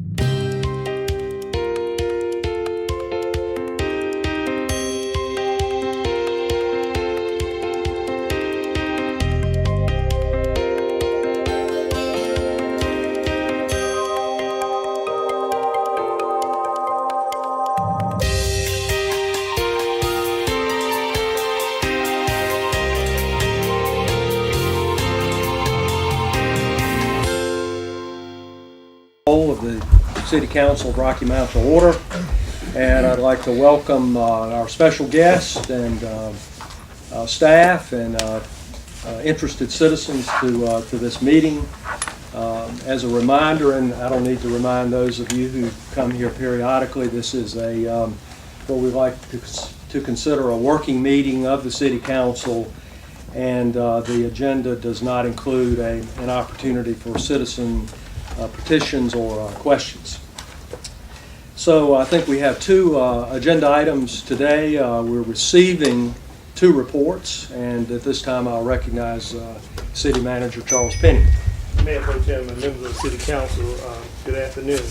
Of the City Council of Rocky Mount to order, and I'd like to welcome our special guest and staff and interested citizens to this meeting. As a reminder, and I don't need to remind those of you who come here periodically, this is what we like to consider a working meeting of the City Council, and the agenda does not include an opportunity for citizen petitions or questions. So I think we have two agenda items today. We're receiving two reports, and at this time I'll recognize City Manager Charles Penny. Mayor Pro Tem and members of the City Council, good afternoon.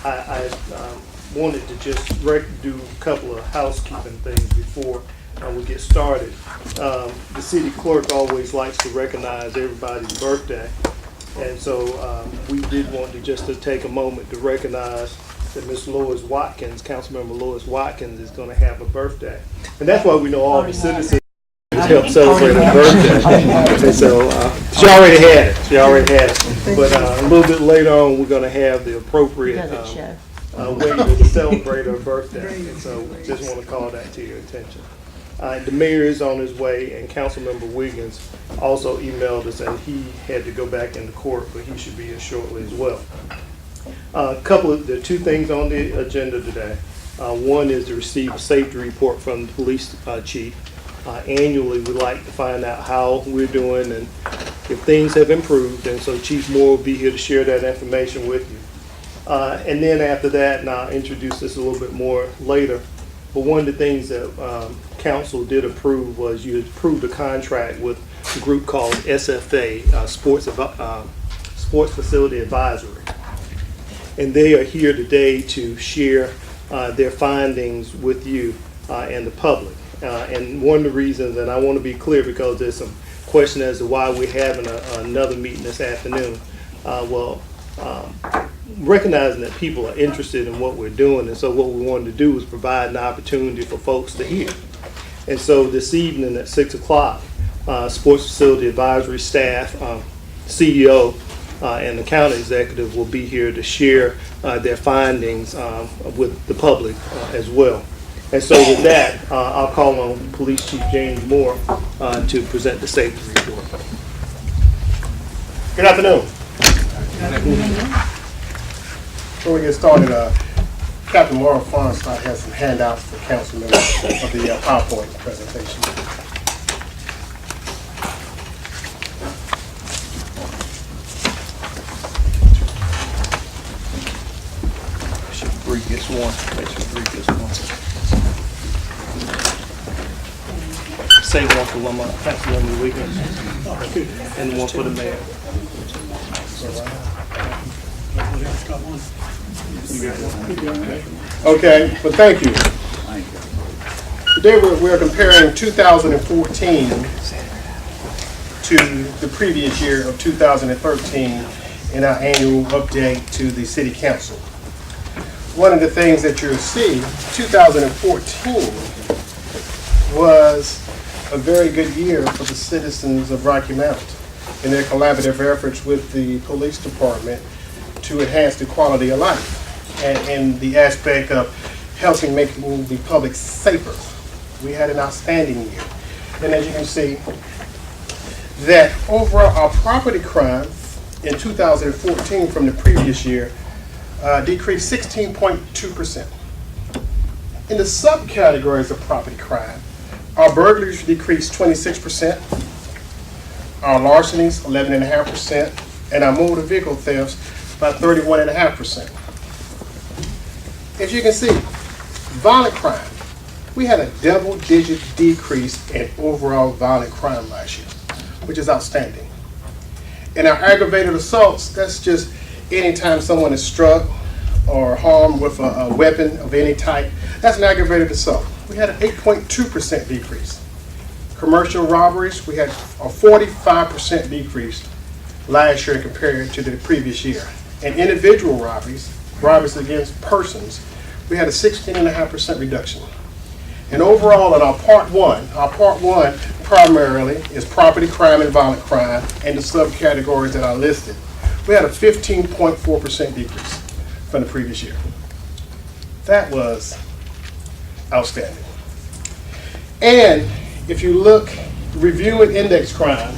I wanted to just do a couple of housekeeping things before we get started. The city clerk always likes to recognize everybody's birthday. And so we did want to take a moment to recognize that Ms. Lois Watkins, Councilmember Lois Watkins, is going to have a birthday. And that's why we know all the citizens help celebrate her birthday. And so she already had it. But a little bit later on, we're going to have the appropriate way to celebrate her birthday. And so just want to call that to your attention. The mayor is on his way, and Councilmember Wiggins also emailed us, and he had to go back into court, but he should be here shortly as well. There are two things on the agenda today. One is to receive a safety report from the police chief. Annually, we like to find out how we're doing and if things have improved, and so Chief Moore will be here to share that information with you. And then after that, and I'll introduce this a little bit more later, but one of the things that council did approve was you approved a contract with a group called SFA, Sports Facility Advisory. And they are here today to share their findings with you and the public. And one of the reasons, and I want to be clear because there's some question as to why we're having another meeting this afternoon. Recognizing that people are interested in what we're doing, and so what we wanted to do was provide an opportunity for folks to hear. And so this evening at 6 o'clock, Sports Facility Advisory staff, CEO, and the county executive will be here to share their findings with the public as well. And so with that, I'll call on Police Chief James Moore to present the safety report. Good afternoon. Good afternoon. Before we get started, Captain Laura Farnstott has some handouts for council members of the PowerPoint presentation. Should Bree gets one. Make sure Bree gets one. Save one for one month. Councilmember Wiggins, and one for the mayor. Okay, well, thank you. Today we're comparing 2014 to the previous year of 2013 in our annual update to the City Council. One of the things that you'll see, 2014 was a very good year for the citizens of Rocky Mount in their collaborative efforts with the police department to enhance the quality of life and in the aspect of helping make the public safer. We had an outstanding year. And as you can see, that overall our property crime in 2014 from the previous year decreased 16.2%. In the subcategories of property crime, our burglaries decreased 26%, our larcenies 11.5%, and our motor vehicle thefts by 31.5%. As you can see, violent crime, we had a double-digit decrease in overall violent crime last year, which is outstanding. In our aggravated assaults, that's just anytime someone is struck or harmed with a weapon of any type, that's an aggravated assault. We had an 8.2% decrease. Commercial robberies, we had a 45% decrease last year compared to the previous year. And individual robberies against persons, we had a 16.5% reduction. And overall, in our part one primarily is property crime and violent crime and the subcategories that are listed. We had a 15.4% decrease from the previous year. That was outstanding. And if you look, reviewing index crime,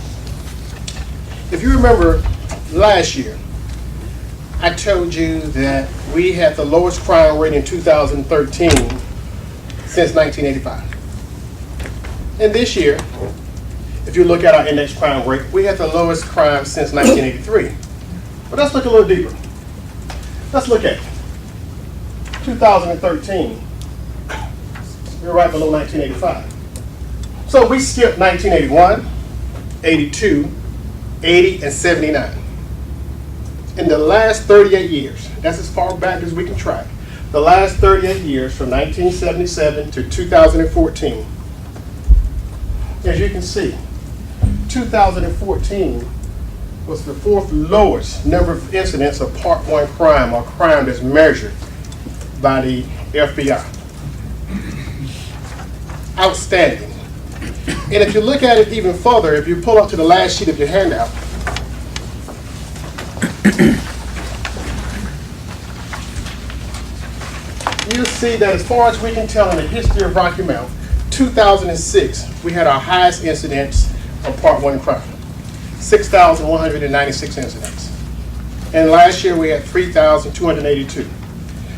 if you remember last year, I told you that we had the lowest crime rate in 2013 since 1985. And this year, if you look at our index crime rate, we had the lowest crime since 1983. But let's look a little deeper. Let's look at 2013. We're right below 1985. So we skipped 1981, 82, 80, and 79. In the last 38 years, that's as far back as we can track, the last 38 years from 1977 to 2014, as you can see, 2014 was the fourth lowest number of incidents of Part 1 crime or crime that's measured by the FBI. Outstanding. And if you look at it even further, if you pull up to the last sheet of your handout, you'll see that as far as we can tell in the history of Rocky Mount, 2006, we had our highest incidence of Part 1 crime, 6,196 incidents. And last year we had 3,282.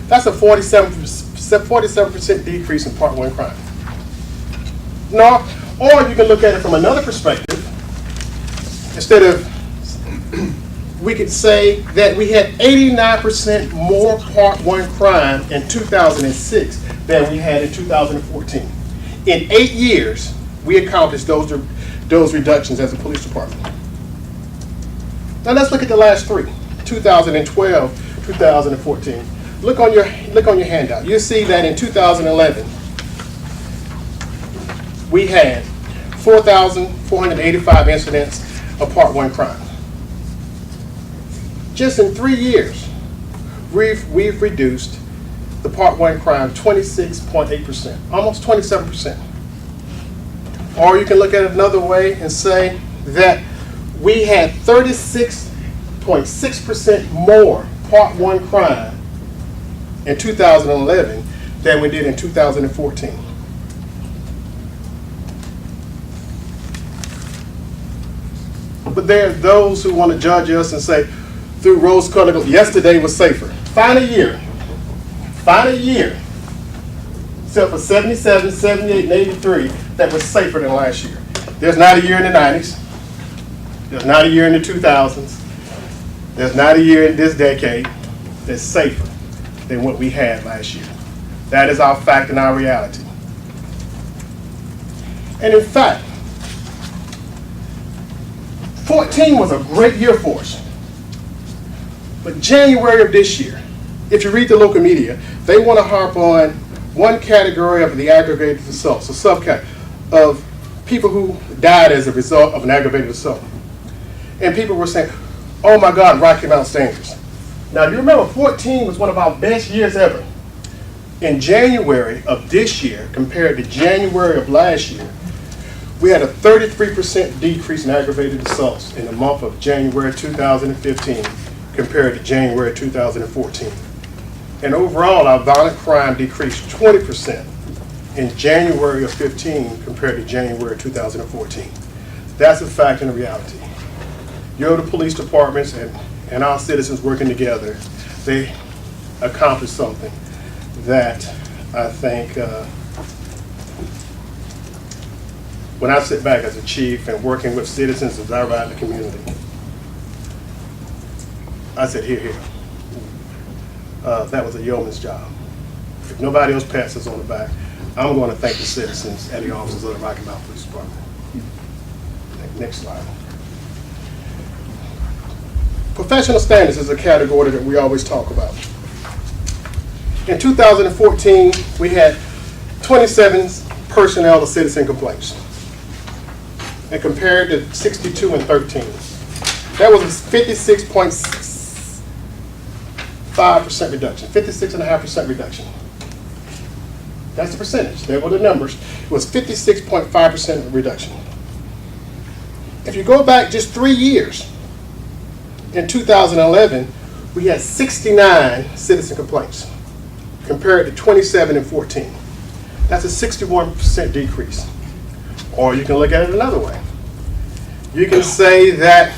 That's a 47% decrease in Part 1 crime. Now, or you can look at it from another perspective. Instead of, we could say that we had 89% more Part 1 crime in 2006 than we had in 2014. In 8 years, we accomplished those reductions as a police department. Now let's look at the last three, 2012, 2014. Look on your handout. You'll see that in 2011, we had 4,485 incidents of Part 1 crime. Just in 3 years, we've reduced the Part 1 crime 26.8%, almost 27%. Or you can look at it another way and say that we had 36.6% more Part 1 crime in 2011 than we did in 2014. But there are those who want to judge us and say, through rose-colored glasses, yesterday was safer. Find a year, except for 77, 78, and 83, that was safer than last year. There's not a year in the 90s. There's not a year in the 2000s. There's not a year in this decade that's safer than what we had last year. That is our fact and our reality. And in fact, 14 was a great year for us. But January of this year, if you read the local media, they want to harp on one category of the aggravated assaults, a subcategory of people who died as a result of an aggravated assault. And people were saying, oh my God, Rocky Mount's dangerous. Now, do you remember 14 was one of our best years ever? In January of this year, compared to January of last year, we had a 33% decrease in aggravated assaults in the month of January 2015 compared to January 2014. And overall, our violent crime decreased 20% in January of 15 compared to January 2014. That's a fact and a reality. You're the police departments and our citizens working together, they accomplished something that I think, when I sit back as a chief and working with citizens as I ride the community, I said, here. That was a yeoman's job. If nobody else passes on the back, I'm going to thank the citizens and the officers of the Rocky Mount Police Department. Next slide. Professional standards is a category that we always talk about. In 2014, we had 27 personnel or citizen complaints, and compared to 62 and 13. That was a 56.5% reduction, 56.5% reduction. That's the percentage. There were the numbers. It was 56.5% reduction. If you go back just 3 years, in 2011, we had 69 citizen complaints compared to 27 and 14. That's a 61% decrease. Or you can look at it another way. You can say that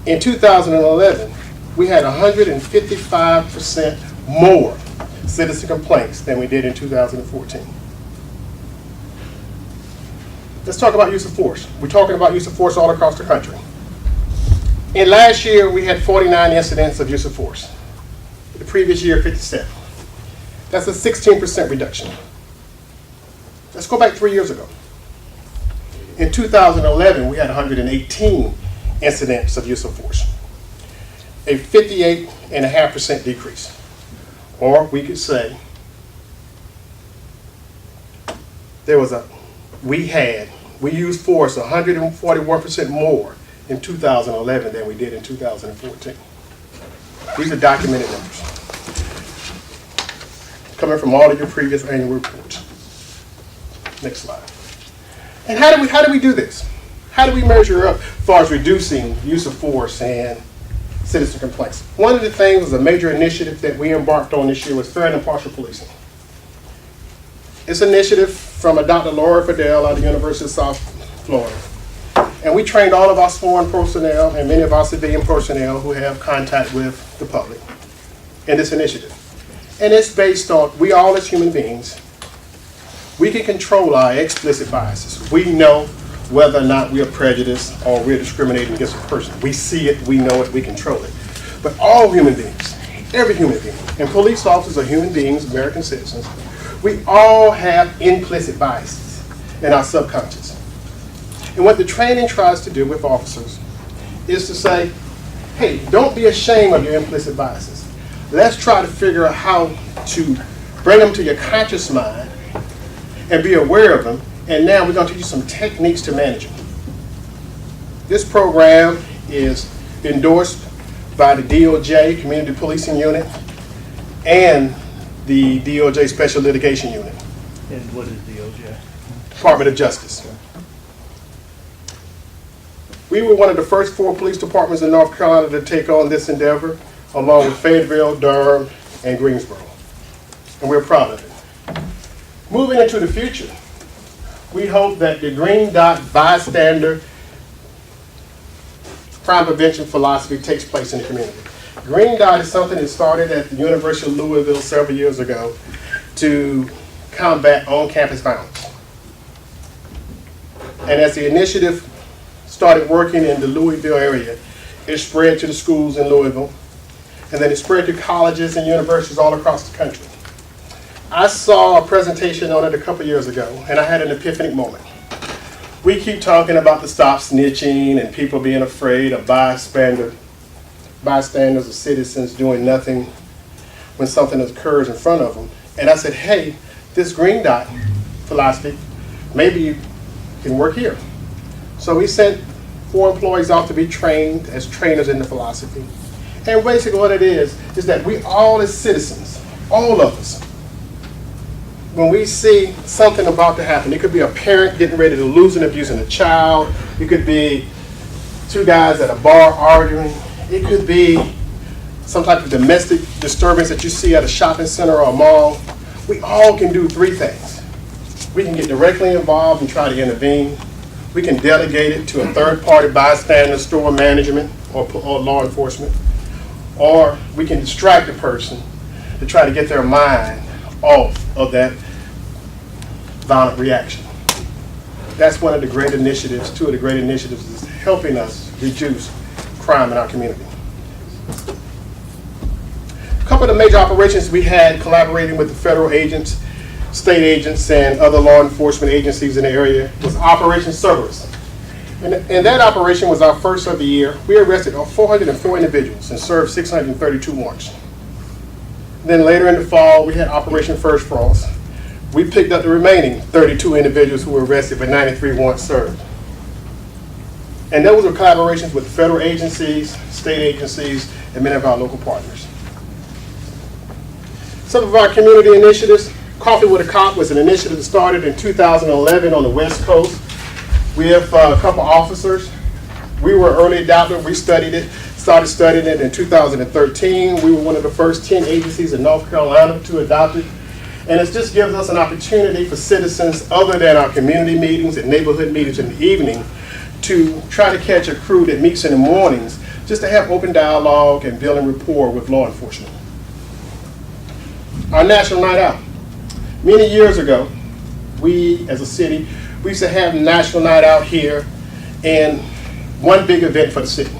in 2011, we had 155% more citizen complaints than we did in 2014. Let's talk about use of force. We're talking about use of force all across the country. In last year, we had 49 incidents of use of force. The previous year, 57. That's a 16% reduction. Let's go back 3 years ago. In 2011, we had 118 incidents of use of force, a 58.5% decrease. Or we could say we used force 141% more in 2011 than we did in 2014. These are documented numbers coming from all of your previous annual reports. Next slide. And how do we do this? How do we measure up as far as reducing use of force and citizen complaints? One of the things was a major initiative that we embarked on this year was fair and impartial policing. It's an initiative from a Dr. Laura Fidel out of the University of South Florida. And we trained all of our sworn personnel and many of our civilian personnel who have contact with the public in this initiative. And it's based on, we all as human beings, we can control our explicit biases. We know whether or not we are prejudiced or we're discriminating against a person. We see it, we know it, we control it. But all human beings, every human being, and police officers are human beings, American citizens, we all have implicit biases in our subconscious. And what the training tries to do with officers is to say, hey, don't be ashamed of your implicit biases. Let's try to figure out how to bring them to your conscious mind and be aware of them. And now we're going to teach you some techniques to manage them. This program is endorsed by the DOJ Community Policing Unit and the DOJ Special Litigation Unit. And what is DOJ? Department of Justice. We were one of the first 4 police departments in North Carolina to take on this endeavor, along with Fayetteville, Durham, and Greensboro. And we're proud of it. Moving into the future, we hope that the Green Dot bystander crime prevention philosophy takes place in the community. Green Dot is something that started at the University of Louisville several years ago to combat on-campus violence. And as the initiative started working in the Louisville area, it spread to the schools in Louisville, and then it spread to colleges and universities all across the country. I saw a presentation on it a couple years ago, and I had an epiphanic moment. We keep talking about the stop snitching and people being afraid of bystanders or citizens doing nothing when something occurs in front of them. And I said, hey, this Green Dot philosophy, maybe you can work here. So we sent 4 employees out to be trained as trainers in the philosophy. And basically what it is that we all as citizens, all of us, when we see something about to happen, it could be a parent getting ready to lose and abusing a child, it could be 2 guys at a bar arguing, it could be some type of domestic disturbance that you see at a shopping center or a mall. We all can do 3 things. We can get directly involved and try to intervene. We can delegate it to a third-party bystander, store management, or law enforcement. Or we can distract the person to try to get their mind off of that violent reaction. That's one of the great initiatives, 2 of the great initiatives is helping us reduce crime in our community. A couple of the major operations we had collaborating with the federal agents, state agents, and other law enforcement agencies in the area was Operation Cerberus. And that operation was our first of the year. We arrested 404 individuals and served 632 warrants. Then later in the fall, we had Operation First Frost. We picked up the remaining 32 individuals who were arrested for 93 warrants served. And those were collaborations with federal agencies, state agencies, and many of our local partners. Some of our community initiatives. Coffee with a Cop was an initiative that started in 2011 on the West Coast. We have a couple officers. We were early adopter. We started studying it in 2013. We were one of the first 10 agencies in North Carolina to adopt it. And it just gives us an opportunity for citizens other than our community meetings and neighborhood meetings in the evening to try to catch a crew that meets in the mornings just to have open dialogue and building rapport with law enforcement. Our National Night Out. Many years ago, we as a city, we used to have National Night Out here and one big event for the city.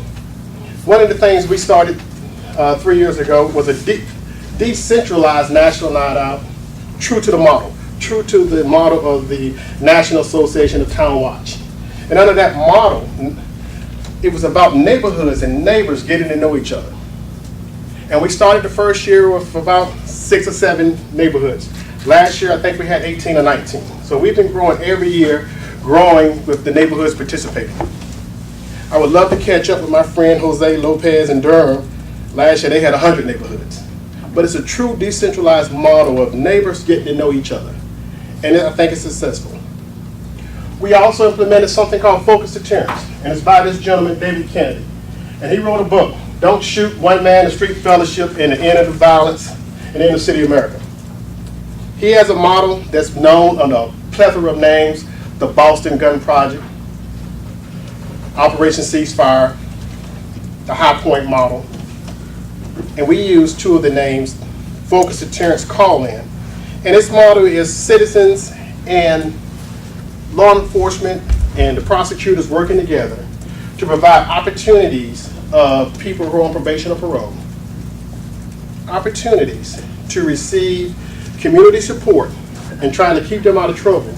One of the things we started 3 years ago was a decentralized National Night Out, true to the model of the National Association of Town Watch. And under that model, it was about neighborhoods and neighbors getting to know each other. And we started the first year with about 6 or 7 neighborhoods. Last year, I think we had 18 or 19. So we've been growing every year, growing with the neighborhoods participating. I would love to catch up with my friend Jose Lopez in Durham. Last year, they had 100 neighborhoods. But it's a true decentralized model of neighbors getting to know each other. And I think it's successful. We also implemented something called Focus Deterrence, and it's by this gentleman, David Kennedy. And he wrote a book, Don't Shoot, One Man, the Street Fellowship, and the End of the Violence in the Inner City of America. He has a model that's known under a plethora of names, the Boston Gun Project, Operation Ceasefire, the High Point model. And we use 2 of the names, Focus Deterrence Call-In. And this model is citizens and law enforcement and the prosecutors working together to provide opportunities of people who are on probation or parole, opportunities to receive community support and trying to keep them out of trouble.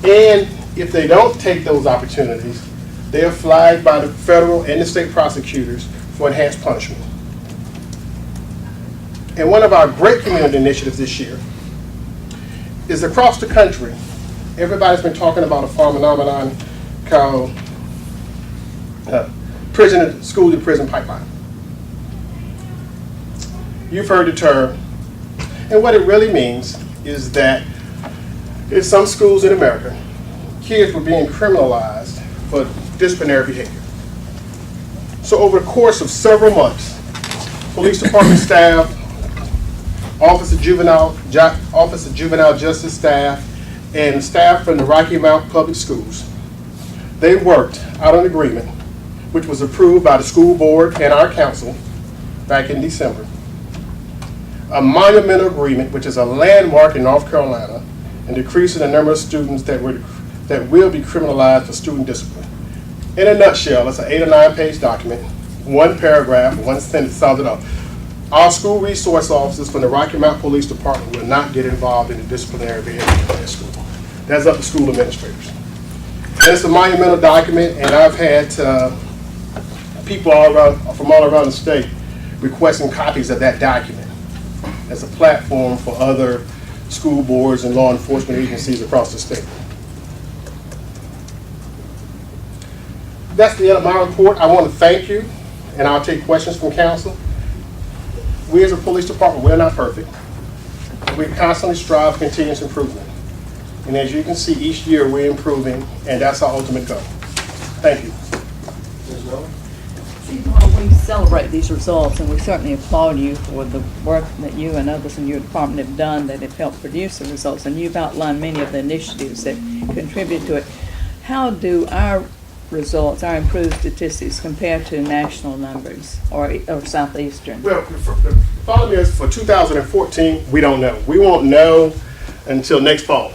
And if they don't take those opportunities, they are flagged by the federal and the state prosecutors for enhanced punishment. And one of our great community initiatives this year is across the country. Everybody's been talking about a phenomenon called school to prison pipeline. You've heard the term. And what it really means is that in some schools in America, kids were being criminalized for disciplinary behavior. So over the course of several months, police department staff, Office of Juvenile Justice staff, and staff from the Rocky Mount Public Schools, they worked out an agreement which was approved by the school board and our council back in December. A monumental agreement, which is a landmark in North Carolina, and decreasing the number of students that will be criminalized for student discipline. In a nutshell, it's an 8 or 9 page document, 1 paragraph, 1 sentence sums it up. Our school resource officers from the Rocky Mount Police Department will not get involved in the disciplinary behavior in their school. That's up to school administrators. And it's a monumental document, and I've had people from all around the state requesting copies of that document as a platform for other school boards and law enforcement agencies across the state. That's the end of my report. I want to thank you, and I'll take questions from council. We as a police department, we're not perfect. We constantly strive for continuous improvement. And as you can see, each year we're improving, and that's our ultimate goal. Thank you. We celebrate these results, and we certainly applaud you for the work that you and others in your department have done that have helped produce the results, and you've outlined many of the initiatives that contribute to it. How do our results, our improved statistics, compare to national numbers or Southeastern? Well, the problem is for 2014, we don't know. We won't know until next fall.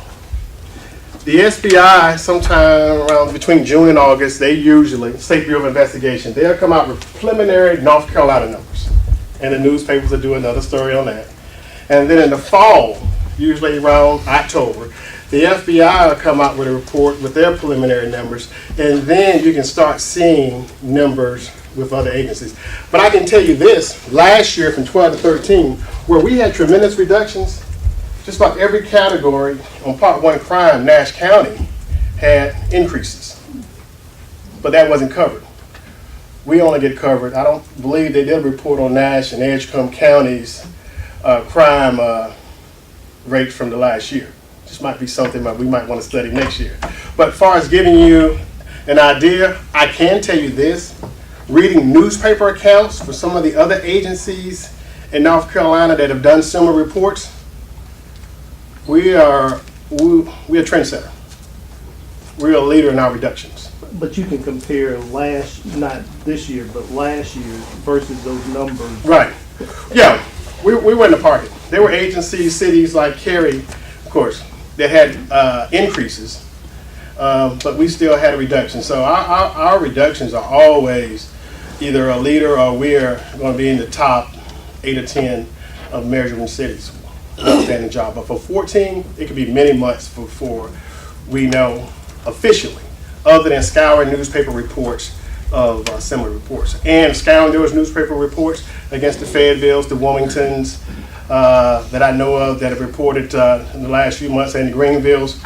The SBI, sometime around between June and August, they usually, State Bureau of Investigation, they'll come out with preliminary North Carolina numbers. And the newspapers will do another story on that. And then in the fall, usually around October, The FBI will come out with a report with their preliminary numbers, and then you can start seeing numbers with other agencies. But I can tell you this, last year from 12 to 13, where we had tremendous reductions, just about every category on Part 1 crime, Nash County had increases. But that wasn't covered. We only get covered, I don't believe they did a report on Nash and Edgecombe counties crime rates from the last year. This might be something that we might want to study next year. But as far as giving you an idea, I can tell you this. Reading newspaper accounts for some of the other agencies in North Carolina that have done similar reports, we are a trendsetter. We're a leader in our reductions. But you can compare not this year, but last year versus those numbers. Right. Yeah, we were in the pocket. There were agencies, cities like Cary, of course, that had increases, but we still had a reduction. So our reductions are always either a leader or we're going to be in the top 8 or 10 of measuring cities. Outstanding job. But for 14, it could be many months before we know officially, other than scouring newspaper reports of similar reports. And scouring those newspaper reports against the Fayetteville's, the Wilmingtons, that I know of that have reported in the last few months, and the Greenvilles,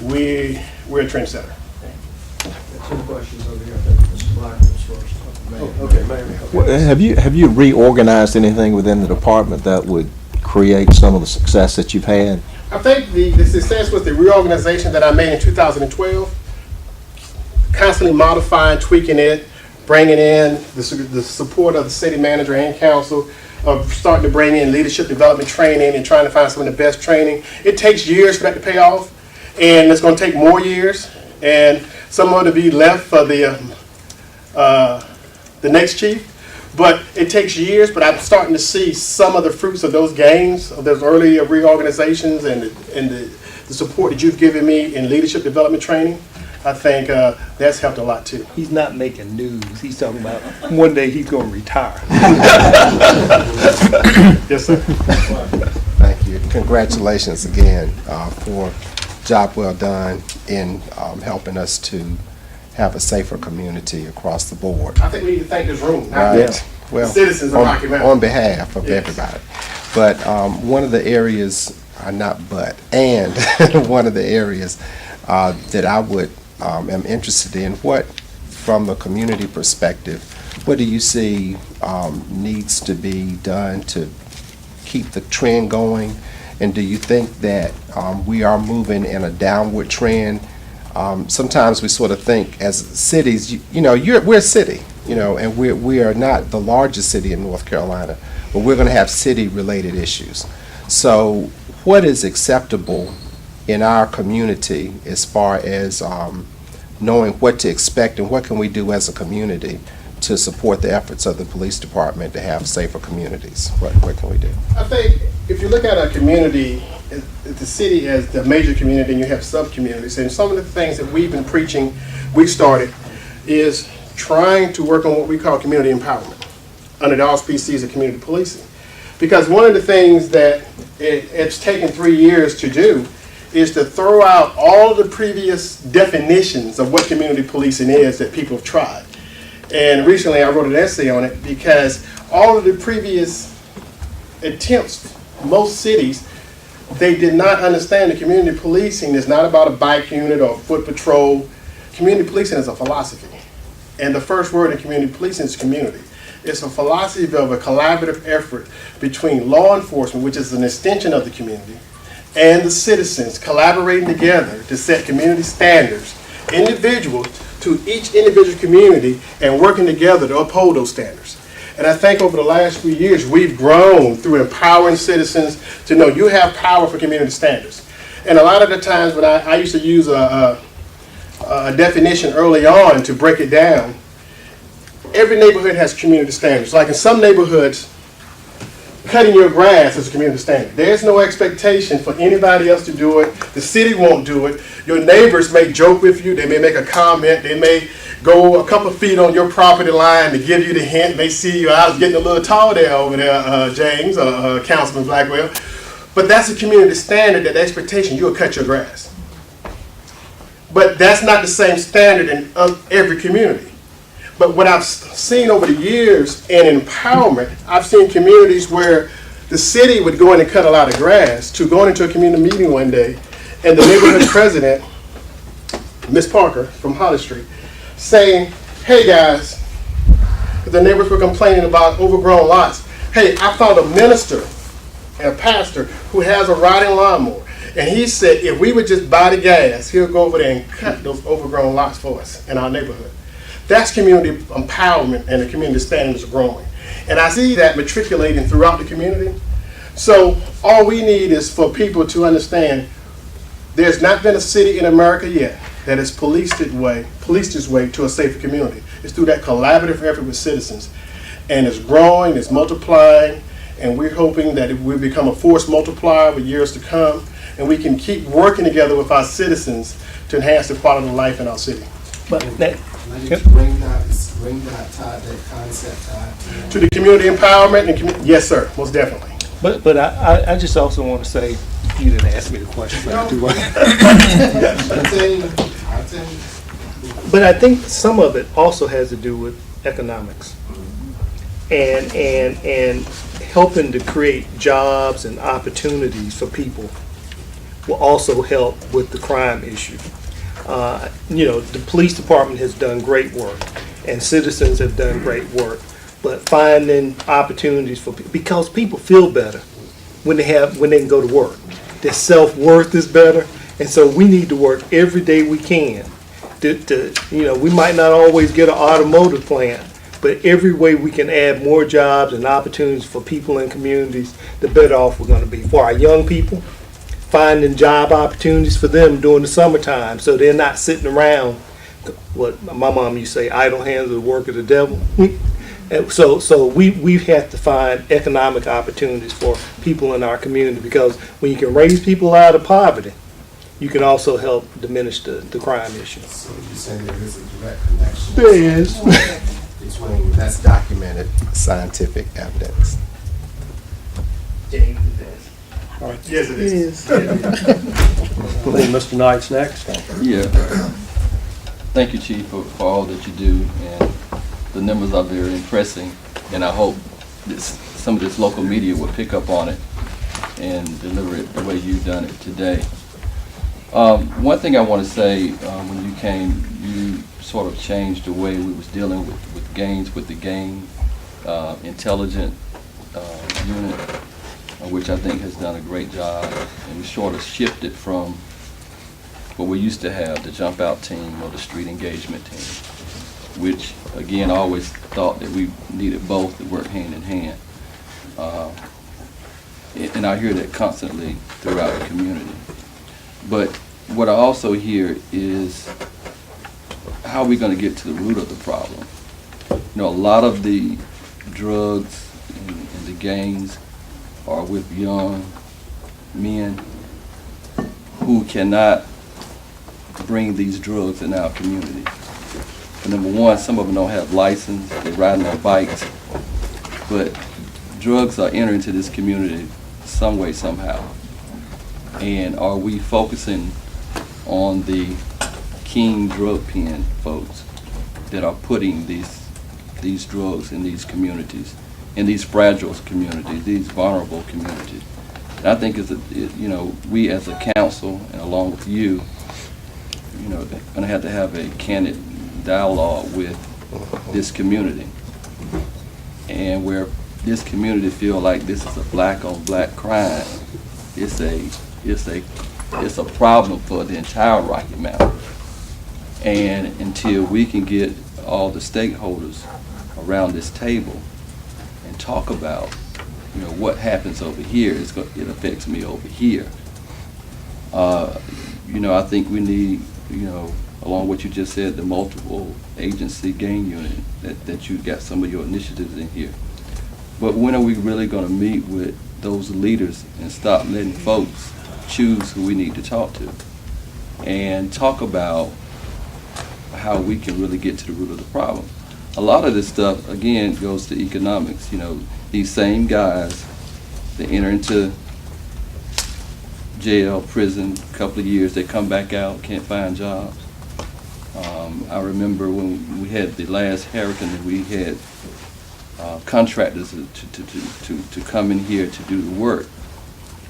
we're a trendsetter. Some questions over here. I think Mr. Black was first. Okay, maybe. Have you reorganized anything within the department that would create some of the success that you've had? I think the success was the reorganization that I made in 2012, constantly modifying, tweaking it, bringing in the support of the city manager and council, of starting to bring in leadership development training and trying to find some of the best training. It takes years for that to pay off, and it's going to take more years, and some of it will be left for the next chief. But it takes years, but I'm starting to see some of the fruits of those gains, of those early reorganizations and the support that you've given me in leadership development training. I think that's helped a lot too. He's not making news. He's talking about one day he's going to retire. Yes, sir. Thank you. Congratulations again for job well done in helping us to have a safer community across the board. I think we need to thank this room, not Right. the Well, citizens of Rocky Mountain. on behalf of Yes. everybody. But one of the areas, and one of the areas that I would am interested in, what, from the community perspective, what do you see needs to be done to keep the trend going? And do you think that we are moving in a downward trend? Sometimes we sort of think as cities, we're a city, and we are not the largest city in North Carolina, but we're going to have city-related issues. So what is acceptable in our community as far as knowing what to expect, and what can we do as a community to support the efforts of the police department to have safer communities? What can we do? I think if you look at a community, the city as the major community, and you have sub-communities, and some of the things that we've been preaching, we started, is trying to work on what we call community empowerment under the auspices of community policing. Because one of the things that it's taken 3 years to do is to throw out all of the previous definitions of what community policing is that people have tried. And recently I wrote an essay on it because all of the previous attempts, most cities, they did not understand that community policing is not about a bike unit or a foot patrol. Community policing is a philosophy. And the first word in community policing is community. It's a philosophy of a collaborative effort between law enforcement, which is an extension of the community, and the citizens collaborating together to set community standards, individual to each individual community, and working together to uphold those standards. And I think over the last few years, we've grown through empowering citizens to know you have power for community standards. And a lot of the times when I used to use a definition early on to break it down, every neighborhood has community standards. Like in some neighborhoods, cutting your grass is a community standard. There's no expectation for anybody else to do it. The city won't do it. Your neighbors may joke with you. They may make a comment. They may go a couple feet on your property line to give you the hint. They see you. I was getting a little tall there over there, James, Councilman Blackwell. But that's a community standard, that expectation, you'll cut your grass. But that's not the same standard in every community. But what I've seen over the years in empowerment, I've seen communities where the city would go in and cut a lot of grass, to going into a community meeting one day, and the neighborhood president, Ms. Parker from Holly Street, saying, hey guys, the neighbors were complaining about overgrown lots. Hey, I found a minister and a pastor who has a riding lawnmower. And he said, if we would just buy the gas, he'll go over there and cut those overgrown lots for us in our neighborhood. That's community empowerment, and the community standards are growing. And I see that matriculating throughout the community. So all we need is for people to understand there's not been a city in America yet that has policed its way to a safer community. It's through that collaborative effort with citizens. And it's growing, it's multiplying, and we're hoping that it will become a force multiplier with years to come, and we can keep working together with our citizens to enhance the quality of life in our city. But that, Can I just bring that concept To the community empowerment and yes, sir, most definitely. but I just also want to say, you didn't ask me the question. I'll tell you. But I think some of it also has to do with economics and helping to create jobs and opportunities for people will also help with the crime issue. The police department has done great work, and citizens have done great work, but finding opportunities because people feel better when they can go to work. Their self-worth is better, and so we need to work every day we can. We might not always get an automotive plant, but every way we can add more jobs and opportunities for people in communities, the better off we're going to be. For our young people, finding job opportunities for them during the summertime so they're not sitting around, what my mom used to say, idle hands are the work of the devil. And so we have to find economic opportunities for people in our community, because when you can raise people out of poverty, you can also help diminish the crime issue. So you're saying there is a direct connection? There is. Between, That's documented scientific evidence. Yes, it is. I believe Mr. Knight's next. Yeah. Thank you, Chief, for all that you do, and the numbers are very impressive, and I hope some of this local media will pick up on it and deliver it the way you've done it today. One thing I want to say, when you came, you sort of changed the way we was dealing with gangs, with the gang intelligent unit, which I think has done a great job, and we sort of shifted from what we used to have, the jump out team or the street engagement team, which again I always thought that we needed both to work hand in hand. And I hear that constantly throughout the community. But what I also hear is, how are we going to get to the root of the problem? A lot of the drugs and the gangs are with young men who cannot bring these drugs in our community. And number one, some of them don't have license, they're riding on bikes, but drugs are entering into this community some way, somehow. And are we focusing on the king drug pen folks that are putting these drugs in these communities, in these fragile communities, these vulnerable communities? And I think we as a council, and along with you, going to have a candid dialogue with this community, and where this community feel like this is a black on black crime. It's a problem for the entire Rocky Mountain. And until we can get all the stakeholders around this table and talk about, what happens over here, it affects me over here. I think we need, along what you just said, the multiple agency gang unit, that you got some of your initiatives in here. But when are we really going to meet with those leaders and stop letting folks choose who we need to talk to, and talk about how we can really get to the root of the problem? A lot of this stuff, again, goes to economics. These same guys, they enter into jail, prison, a couple of years, they come back out, can't find jobs. I remember when we had the last hurricane, we had contractors to come in here to do the work.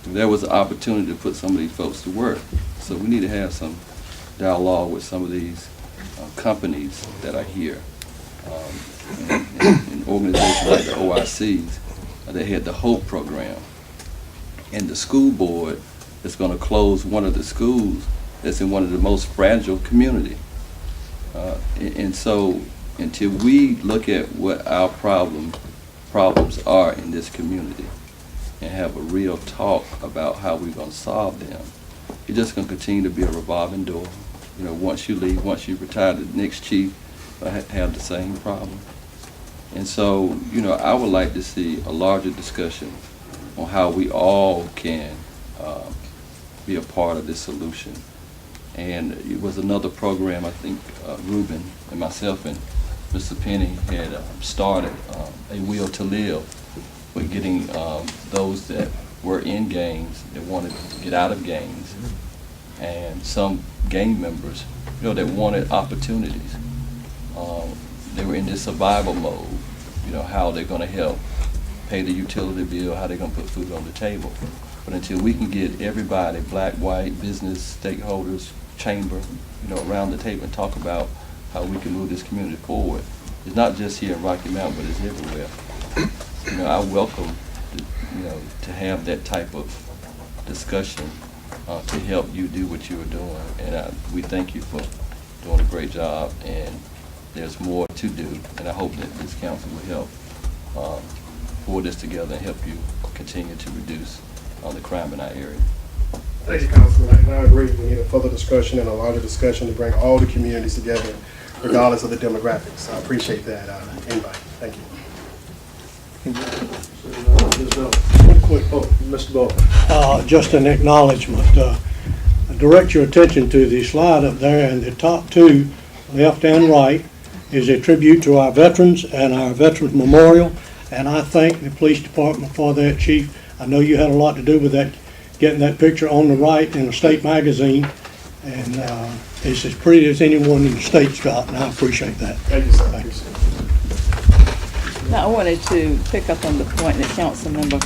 There was an opportunity to put some of these folks to work. So we need to have some dialogue with some of these companies that are here. And organizations like the OICs, they had the HOPE program. And the school board is going to close one of the schools that's in one of the most fragile communities. And so until we look at what our problems are in this community and have a real talk about how we're going to solve them, it's just going to continue to be a revolving door. You know, once you leave, once you retire, the next chief will have the same problem. And so, you know, I would like to see a larger discussion on how we all can be a part of this solution. And it was another program, I think Ruben and myself and Mr. Penny had started, A Will to Live, with getting those that were in gangs that wanted to get out of gangs, and some gang members, you know, that wanted opportunities. They were in this survival mode, you know, how they're going to help pay the utility bill, how they're going to put food on the table. But until we can get everybody, black, white, business, stakeholders, chamber, you know, around the table and talk about how we can move this community forward. It's not just here in Rocky Mountain, but it's everywhere. You know, I welcome, you know, to have that type of discussion to help you do what you are doing. And we thank you for doing a great job, and there's more to do. And I hope that this council will help pull this together and help you continue to reduce the crime in our area. Thank you, Councilman. I agree. We need a further discussion and a larger discussion to bring all the communities together, regardless of the demographics. I appreciate that invite. Thank you. Mr. Ball. Just an acknowledgement. Direct your attention to the slide up there, and the top two, left and right, is a tribute to our veterans and our Veterans Memorial. And I thank the police department for that, Chief. I know you had a lot to do with that, getting that picture on the right in a state magazine. And it's as pretty as anyone in the state's got, and I appreciate that. Thank you, sir. Thank you. Now, I wanted to pick up on the point that Councilmember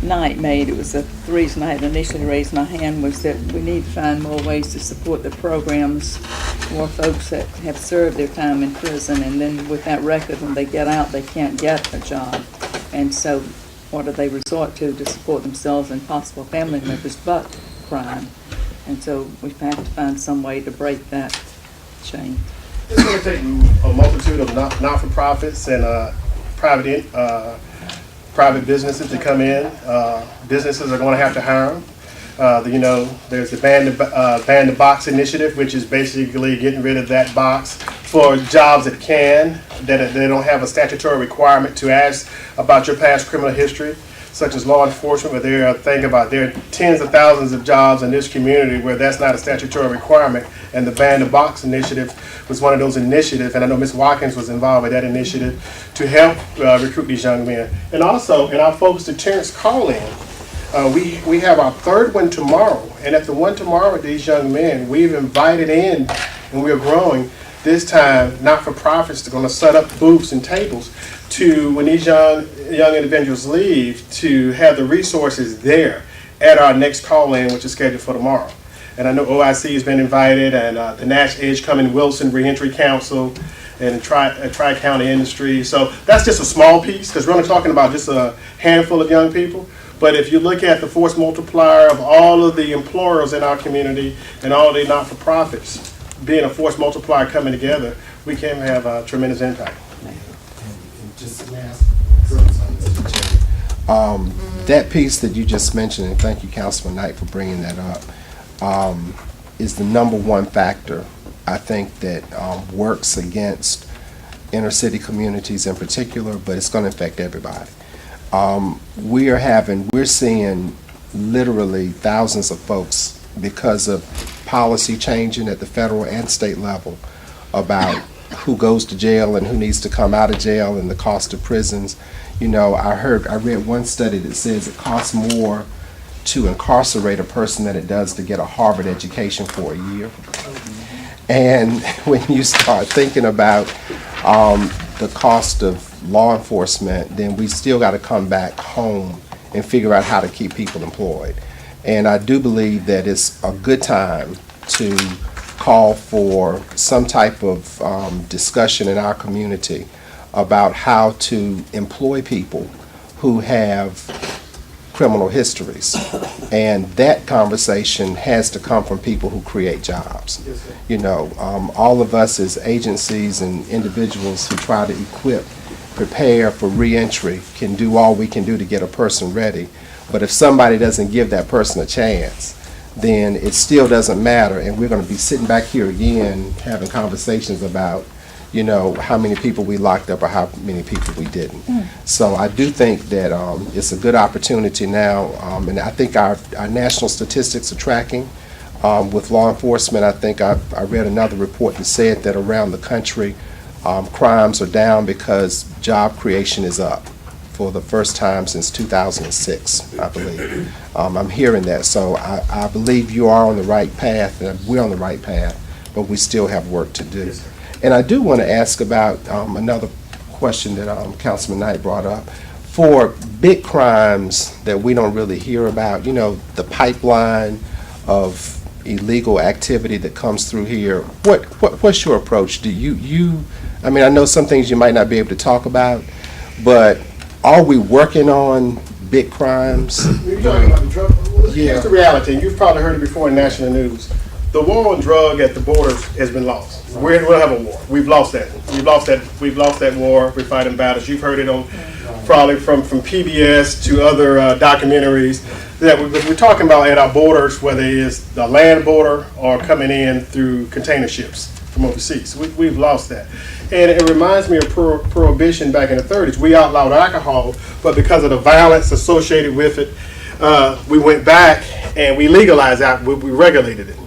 Knight made. It was the reason I had initially raised my hand, was that we need to find more ways to support the programs for folks that have served their time in prison, and then with that record, when they get out, they can't get a job. And so what do they resort to support themselves and possible family members but crime? And so we have to find some way to break that chain. It's going to take a multitude of not-for-profits and private businesses to come in. Businesses are going to have to hire them. You know, there's the Ban the Box initiative, which is basically getting rid of that box for jobs that they don't have a statutory requirement to ask about your past criminal history, such as law enforcement, where there are tens of thousands of jobs in this community where that's not a statutory requirement. And the Ban the Box initiative was one of those initiatives, and I know Ms. Watkins was involved with that initiative to help recruit these young men. And also, in our focus to Terrence Call-In, we have our third one tomorrow, and at the one tomorrow with these young men, we've invited in, and we're growing, this time not-for-profits are going to set up booths and tables to, when these young individuals leave, to have the resources there at our next call-in, which is scheduled for tomorrow. And I know OIC has been invited, and the Nash Edge Coming Wilson Reentry Council, and Tri-County Industry. So that's just a small piece, because we're only talking about just a handful of young people. But if you look at the force multiplier of all of the employers in our community and all the not-for-profits being a force multiplier coming together, we can have a tremendous impact. Just last, That piece that you just mentioned, and thank you, Councilman Knight, for bringing that up, is the number one factor, I think, that works against inner city communities in particular, but it's going to affect everybody. We're seeing literally thousands of folks, because of policy changing at the federal and state level about who goes to jail and who needs to come out of jail and the cost of prisons. You know, I read one study that says it costs more to incarcerate a person than it does to get a Harvard education for a year. And when you start thinking about the cost of law enforcement, then we still got to come back home and figure out how to keep people employed. And I do believe that it's a good time to call for some type of discussion in our community about how to employ people who have criminal histories. And that conversation has to come from people who create jobs. You know, all of us as agencies and individuals who try to prepare for reentry can do all we can do to get a person ready. But if somebody doesn't give that person a chance, then it still doesn't matter, and we're going to be sitting back here again having conversations about, you know, how many people we locked up or how many people we didn't. So I do think that it's a good opportunity now, and I think our national statistics are tracking with law enforcement. I think I read another report that said that around the country, crimes are down because job creation is up for the first time since 2006, I believe. I'm hearing that, so I believe you are on the right path, and we're on the right path, but we still have work to do. And I do want to ask about another question that Councilman Knight brought up. For big crimes that we don't really hear about, you know, the pipeline of illegal activity that comes through here, what's your approach? Do you, I mean, I know some things you might not be able to talk about, but are we working on big crimes? You're talking about the drug. Here's the reality, and you've probably heard it before in national news. The war on drug at the borders has been lost. We'll have a war. We've lost that. We've lost that war. We're fighting battles. You've heard it on probably from PBS to other documentaries that we're talking about at our borders, whether it's the land border or coming in through container ships from overseas. We've lost that. And it reminds me of Prohibition back in the 30s. We outlawed alcohol, but because of the violence associated with it, we went back and we legalized it. We regulated it.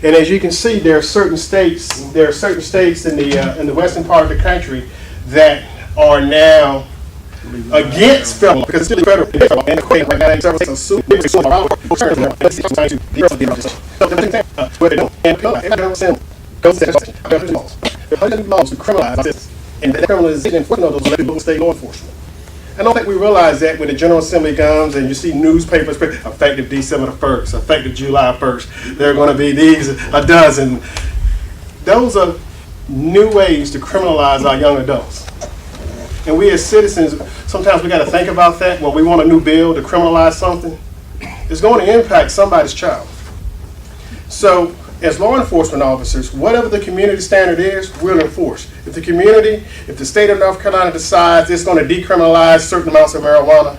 And as you can see, there are certain states in the western part of the country that are now against federal, because it's still federal. And right now, several states are suing laws to criminalize this, and the criminalization enforcement of those local state law enforcement. I don't think we realize that when the General Assembly comes and you see newspapers, effective December the 1st, effective July 1st, there are going to be these a dozen. Those are new ways to criminalize our young adults. And we as citizens, sometimes we got to think about that when we want a new bill to criminalize something. It's going to impact somebody's child. So, as law enforcement officers, whatever the community standard is, we'll enforce. If the state of North Carolina decides it's going to decriminalize certain amounts of marijuana,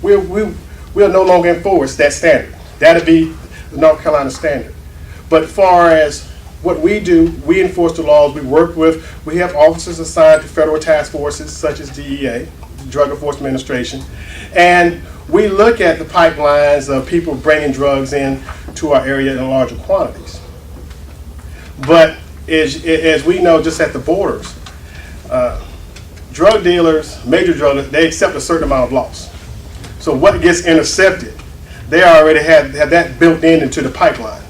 we'll no longer enforce that standard. That'll be the North Carolina standard. But far as what we do, we enforce the laws we work with. We have officers assigned to federal task forces such as DEA, Drug Enforcement Administration, and we look at the pipelines of people bringing drugs in to our area in larger quantities. But as we know, just at the borders, drug dealers, major drug dealers, they accept a certain amount of loss. So what gets intercepted, they already have that built into the pipeline.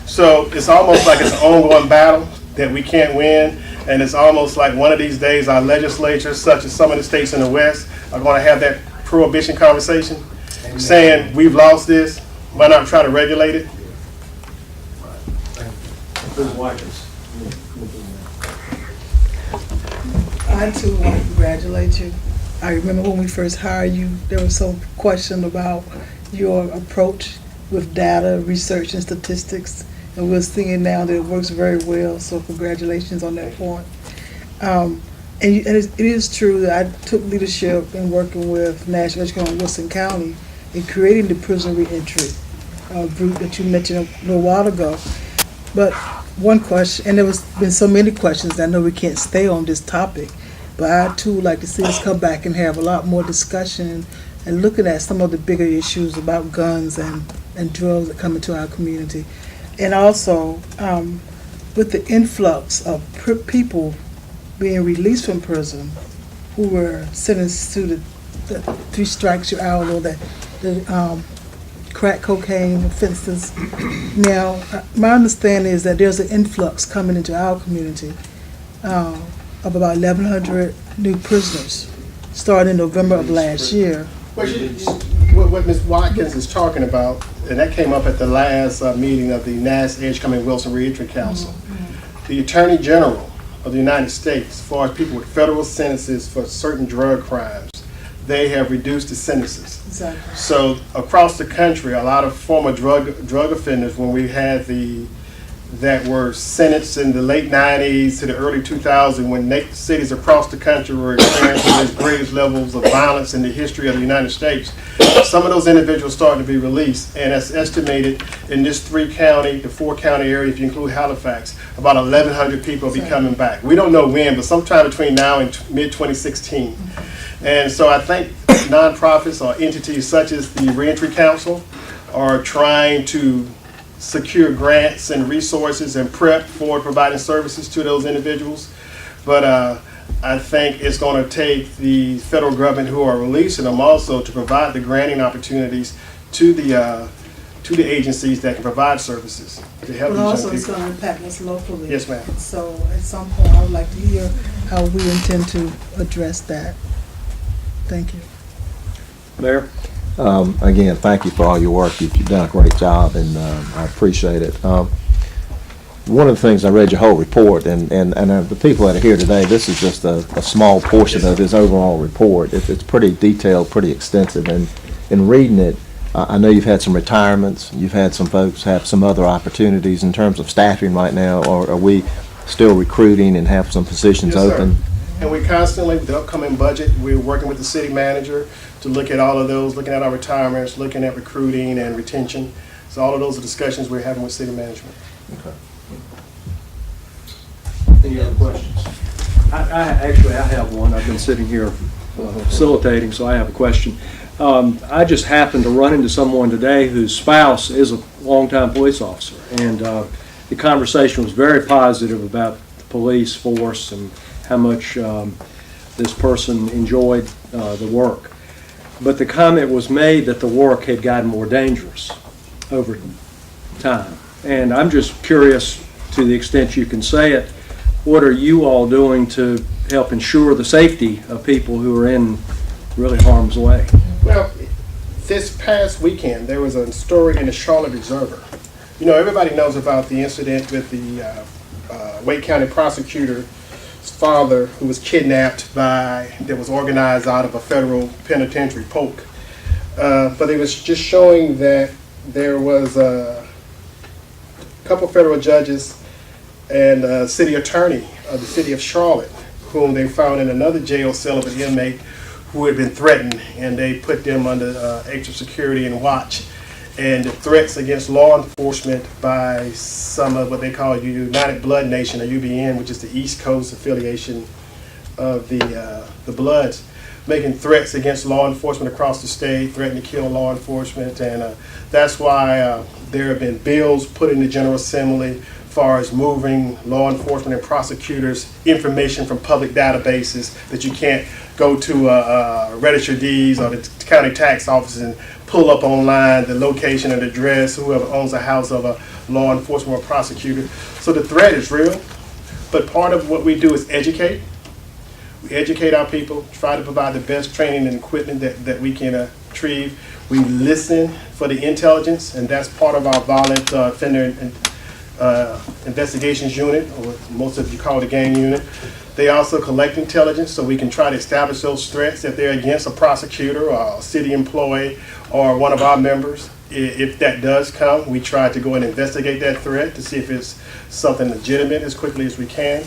So it's almost like it's an ongoing battle that we can't win, and it's almost like one of these days our legislatures, such as some of the states in the West, are going to have that prohibition conversation, saying we've lost this, why not try to regulate it? I too want to congratulate you. I remember when we first hired you, there was some question about your approach with data, research, and statistics. And we're seeing now that it works very well, so congratulations on that point. And it is true that I took leadership in working with National Education in Wilson County in creating the prison reentry group that you mentioned a little while ago. But one question, and there was been so many questions, I know we can't stay on this topic, but I too would like to see us come back and have a lot more discussion and looking at some of the bigger issues about guns and drugs that come into our community. And also, with the influx of people being released from prison who were sentenced to the 3 strikes you're out, or the crack cocaine offenses. Now, my understanding is that there's an influx coming into our community of about 1,100 new prisoners, starting in November of last year. What Ms. Watkins is talking about, and that came up at the last meeting of the NAS Edgecombe Wilson Reentry Council. The Attorney General of the United States, as far as people with federal sentences for certain drug crimes, they have reduced the sentences. Exactly. So across the country, a lot of former drug offenders, when we had that were sentenced in the late 90s to the early 2000s, when cities across the country were experiencing the greatest levels of violence in the history of the United States, some of those individuals started to be released, and it's estimated in this 3-county to 4-county area, if you include Halifax, about 1,100 people will be coming back. We don't know when, but sometime between now and mid-2016. And so I think nonprofits or entities such as the Reentry Council are trying to secure grants and resources and prep for providing services to those individuals. But I think it's going to take the federal government who are releasing them also to provide the granting opportunities to the agencies that can provide services to help But these also young it's people. going to impact us locally. Yes, ma'am. So at some point, I would like to hear how we intend to address that. Thank you. Mayor? Again, thank you for all your work. You've done a great job, and I appreciate it. One of the things, I read your whole report, and the people that are here today, this is just a small portion of his overall report. It's pretty detailed, pretty extensive, and in reading it, I know you've had some retirements, you've had some folks have some other opportunities in terms of staffing right now, or are we still recruiting and have some positions Yes, sir. open? And we constantly, with the upcoming budget, we're working with the city manager to look at all of those, looking at our retirements, looking at recruiting and retention. So all of those are discussions we're having with city management. Any other questions? Actually, I have one. I've been sitting here facilitating, so I have a question. I just happened to run into someone today whose spouse is a longtime police officer, and the conversation was very positive about the police force and how much this person enjoyed the work. But the comment was made that the work had gotten more dangerous over time. And I'm just curious, to the extent you can say it, what are you all doing to help ensure the safety of people who are in really harm's way? Well, this past weekend, there was a story in the Charlotte Observer. You know, everybody knows about the incident with the Wake County prosecutor's father who was kidnapped that was organized out of a federal penitentiary, Polk. But it was just showing that there was a couple federal judges and a city attorney of the city of Charlotte, whom they found in another jail cell of an inmate who had been threatened, and they put them under extra security and watch. And the threats against law enforcement by some of what they call United Blood Nation, or UBN, which is the East Coast affiliation of the Bloods, making threats against law enforcement across the state, threatening to kill law enforcement. And that's why there have been bills put in the General Assembly as far as moving law enforcement and prosecutors information from public databases that you can't go to register deeds or the county tax office and pull up online the location and address, whoever owns a house of a law enforcement or prosecutor. So the threat is real, but part of what we do is educate. We educate our people, try to provide the best training and equipment that we can retrieve. We listen for the intelligence, and that's part of our violent offender investigations unit, or most of you call it a gang unit. They also collect intelligence so we can try to establish those threats if they're against a prosecutor or a city employee or one of our members. If that does come, we try to go and investigate that threat to see if it's something legitimate as quickly as we can.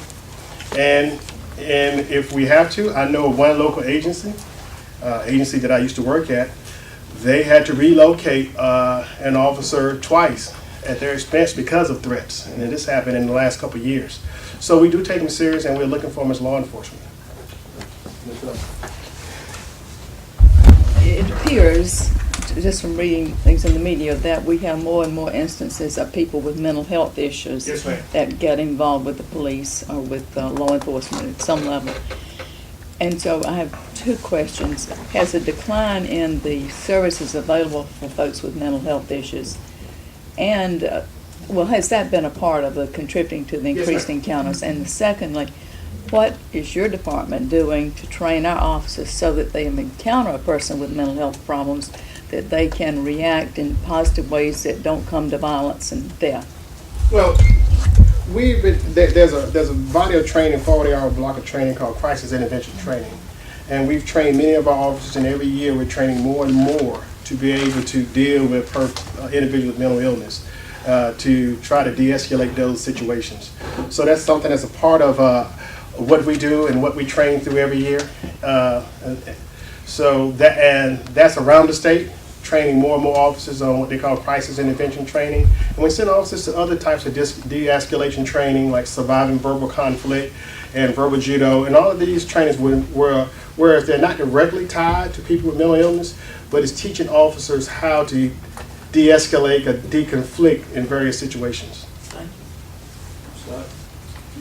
And if we have to, I know one local agency that I used to work at, they had to relocate an officer twice at their expense because of threats. And this happened in the last couple of years. So we do take them serious, and we're looking for them as law enforcement. It appears, just from reading things in the media, that we have more and more instances of people with mental health issues Yes, ma'am. that get involved with the police or with law enforcement at some level. And so I have two questions. Has a decline in the services available for folks with mental health issues, and, well, has that been a part of the contributing to the Yes, increased ma'am. encounters? And secondly, what is your department doing to train our officers so that they encounter a person with mental health problems, that they can react in positive ways that don't come to violence and death? Well, there's a body of training, 40-hour block of training called Crisis Intervention Training. And we've trained many of our officers, and every year we're training more and more to be able to deal with individuals with mental illness, to try to de-escalate those situations. So that's something that's a part of what we do and what we train through every year. That's around the state, training more and more officers on what they call crisis intervention training. And we send officers to other types of de-escalation training, like surviving verbal conflict and verbal judo. And all of these trainings whereas they're not directly tied to people with mental illness, but it's teaching officers how to de-escalate or de-conflict in various situations.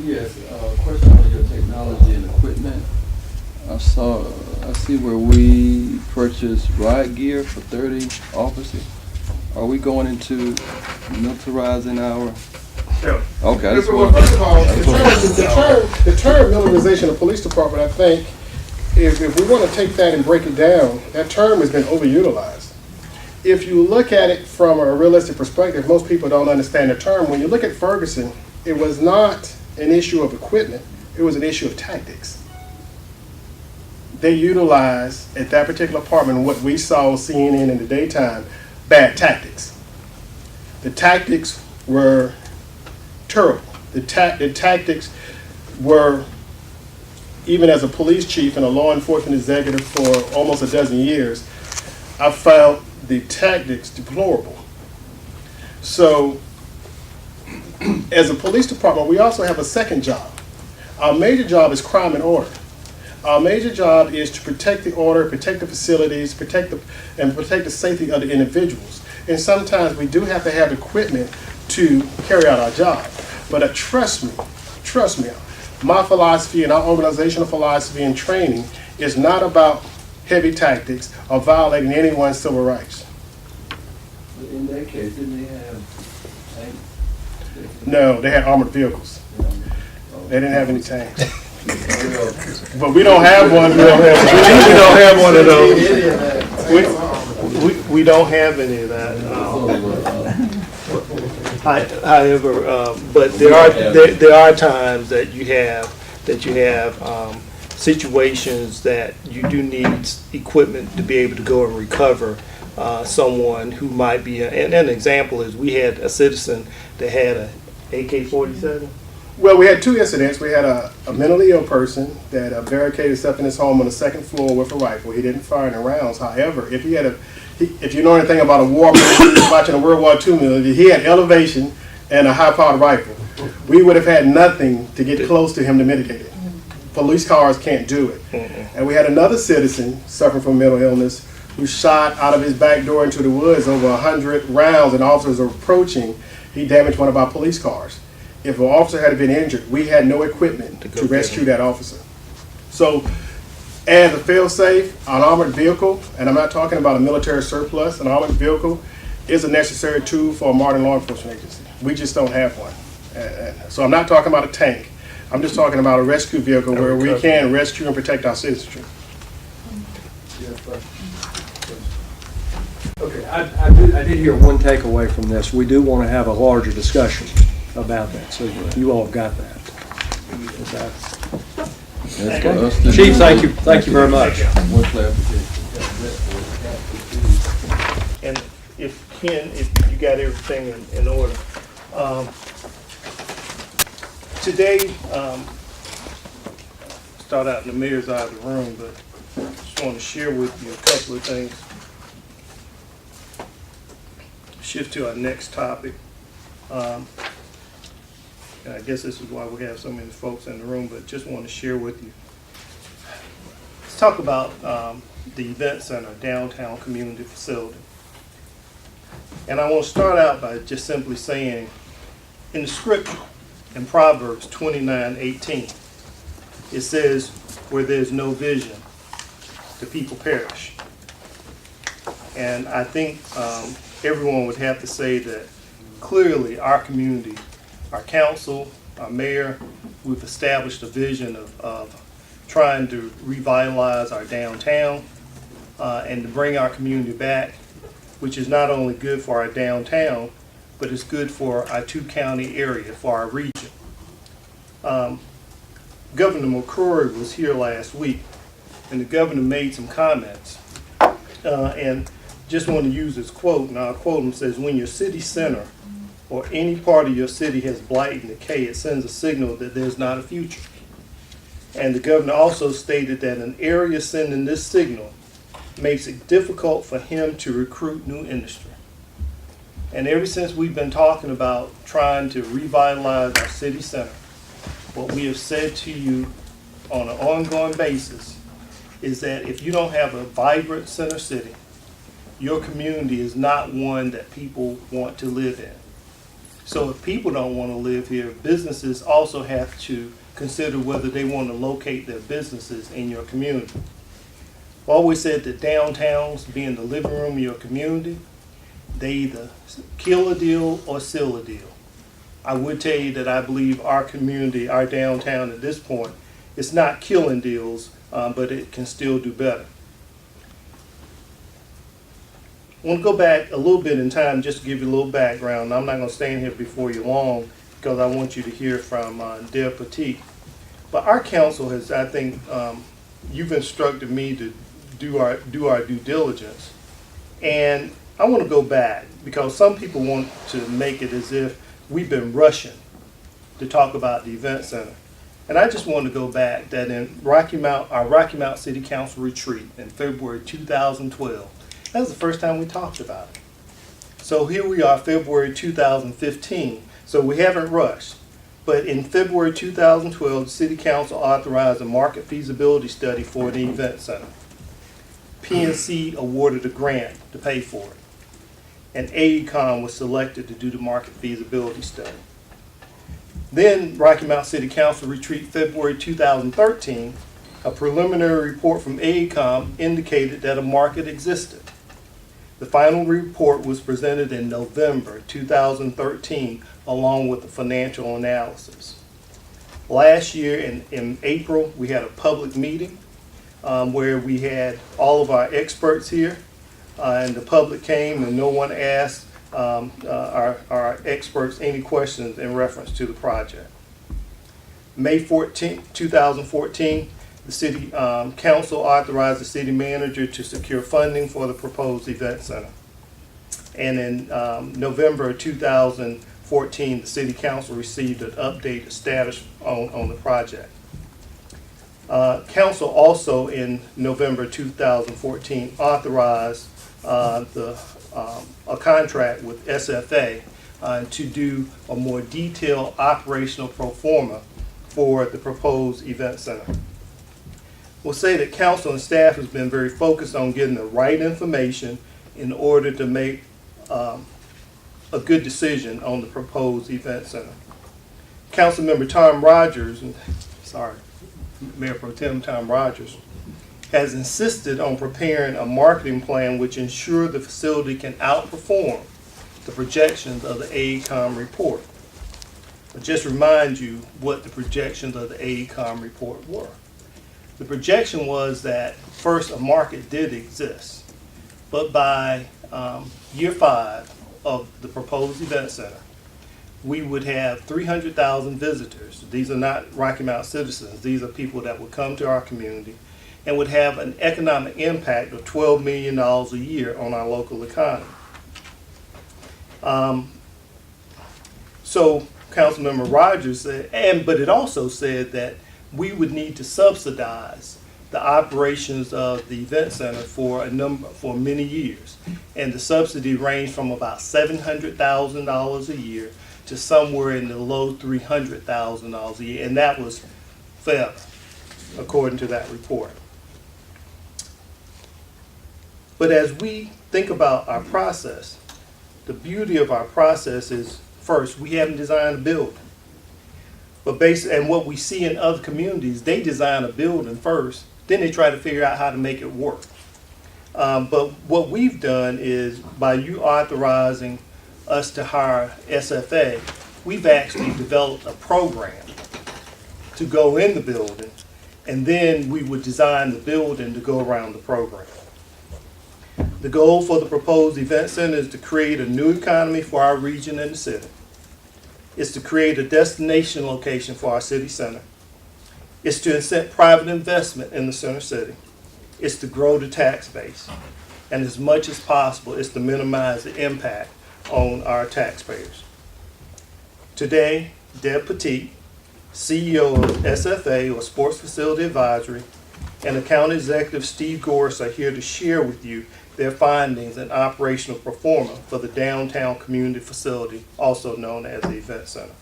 Yes, question on your technology and equipment. I see where we purchased riot gear for 30 officers. Are we going into militarizing our? Yeah. Okay. I just Well, wanted- first of all, the term militarization of police department, I think, if we want to take that and break it down, that term has been overutilized. If you look at it from a realistic perspective, most people don't understand the term. When you look at Ferguson, it was not an issue of equipment, it was an issue of tactics. They utilized, at that particular department, what we saw CNN in the daytime, bad tactics. The tactics were terrible. The tactics were, even as a police chief and a law enforcement executive for almost a dozen years, I found the tactics deplorable. So, as a police department, we also have a second job. Our major job is crime and order. Our major job is to protect the order, protect the facilities, protect the safety of the individuals. And sometimes we do have to have equipment to carry out our job. But trust me, my philosophy and our organizational philosophy and training is not about heavy tactics or violating anyone's civil rights. But in that case, didn't they have tanks? No, they had armored vehicles. They didn't have any tanks. But we don't have one. We don't have one of those. We don't have any of that. However, but there are times that you have situations that you do need equipment to be able to go and recover someone who might be. And an example is we had a citizen that had a AK-47. Well, we had two incidents. We had a mentally ill person that barricaded himself in his home on the second floor with a rifle. He didn't fire any rounds. However, if you know anything about a war movie, watching a World War II movie, he had elevation and a high-powered rifle. We would have had nothing to get close to him to mitigate it. Police cars can't do it. And we had another citizen suffering from mental illness who shot out of his back door into the woods over 100 rounds, and officers are approaching. He damaged one of our police cars. If an officer had been injured, we had no equipment to rescue that officer. So, as a fail-safe, an armored vehicle, and I'm not talking about a military surplus, an armored vehicle is a necessary tool for a modern law enforcement agency. We just don't have one. So I'm not talking about a tank. I'm just talking about a rescue vehicle where we can rescue and protect our citizenry. Okay, I did hear one takeaway from this. We do want to have a larger discussion about that, so you all have got that. That's for us to Chief, do. thank you very much. One clarification. And if you got everything in order. Today, start out in the mayor's side of the room, but just want to share with you a couple of things. Shift to our next topic. And I guess this is why we have so many folks in the room, but just want to share with you. Let's talk about the event center, downtown community facility. And I want to start out by just simply saying, in the scripture, in Proverbs 29:18, it says, where there's no vision, the people perish. And I think everyone would have to say that clearly our community, our council, our mayor, we've established a vision of trying to revitalize our downtown and to bring our community back, which is not only good for our downtown, but it's good for our two-county area, for our region. Governor McCrory was here last week, and the governor made some comments. And just want to use his quote, and I'll quote him, says, "When your city center or any part of your city has blight and decay, it sends a signal that there's not a future." And the governor also stated that an area sending this signal makes it difficult for him to recruit new industry. And ever since we've been talking about trying to revitalize our city center, what we have said to you on an ongoing basis is that if you don't have a vibrant center city, your community is not one that people want to live in. So if people don't want to live here, businesses also have to consider whether they want to locate their businesses in your community. I've always said that downtowns, being the living room of your community, they either kill a deal or seal a deal. I would tell you that I believe our community, our downtown at this point, it's not killing deals, but it can still do better. I want to go back a little bit in time just to give you a little background. I'm not going to stand here before you long because I want you to hear from Deb Petit. But our council has, I think, you've instructed me to do our due diligence. And I want to go back because some people want to make it as if we've been rushing to talk about the event center. And I just want to go back that in our Rocky Mount City Council retreat in February 2012, that was the first time we talked about it. So here we are, February 2015. So we haven't rushed. But in February 2012, the City Council authorized a market feasibility study for the event center. PNC awarded a grant to pay for it. And AECOM was selected to do the market feasibility study. Then Rocky Mount City Council retreat February 2013, a preliminary report from AECOM indicated that a market existed. The final report was presented in November 2013 along with the financial analysis. Last year in April, we had a public meeting where we had all of our experts here and the public came and no one asked our experts any questions in reference to the project. May 14, 2014, the City Council authorized the city manager to secure funding for the proposed event center. And in November 2014, the City Council received an updated status on the project. Council also in November 2014 authorized a contract with SFA to do a more detailed operational pro forma for the proposed event center. We'll say that council and staff has been very focused on getting the right information in order to make a good decision on the proposed event center. Councilmember Tom Rogers, Mayor Pro Tem Tom Rogers, has insisted on preparing a marketing plan which ensure the facility can outperform the projections of the AECOM report. But just remind you what the projections of the AECOM report were. The projection was that first a market did exist, but by year 5 of the proposed event center, we would have 300,000 visitors. These are not Rocky Mount citizens. These are people that would come to our community and would have an economic impact of $12 million a year on our local economy. So Councilmember Rogers said, but it also said that we would need to subsidize the operations of the event center for many years. And the subsidy ranged from about $700,000 a year to somewhere in the low $300,000 a year. And that was fair, according to that report. But as we think about our process, the beauty of our process is, first, we haven't designed a building. But and what we see in other communities, they design a building first, Then they try to figure out how to make it work. But what we've done is, by you authorizing us to hire SFA, we've actually developed a program to go in the building, and then we would design the building to go around the program. The goal for the proposed event center is to create a new economy for our region and the city. It's to create a destination location for our city center. It's to incent private investment in the center city. It's to grow the tax base. And as much as possible, it's to minimize the impact on our taxpayers. Today, Deb Petit, CEO of SFA, or Sports Facility Advisory, and Account Executive Steve Gorse are here to share with you their findings and operational performance for the downtown community facility, also known as the Event Center.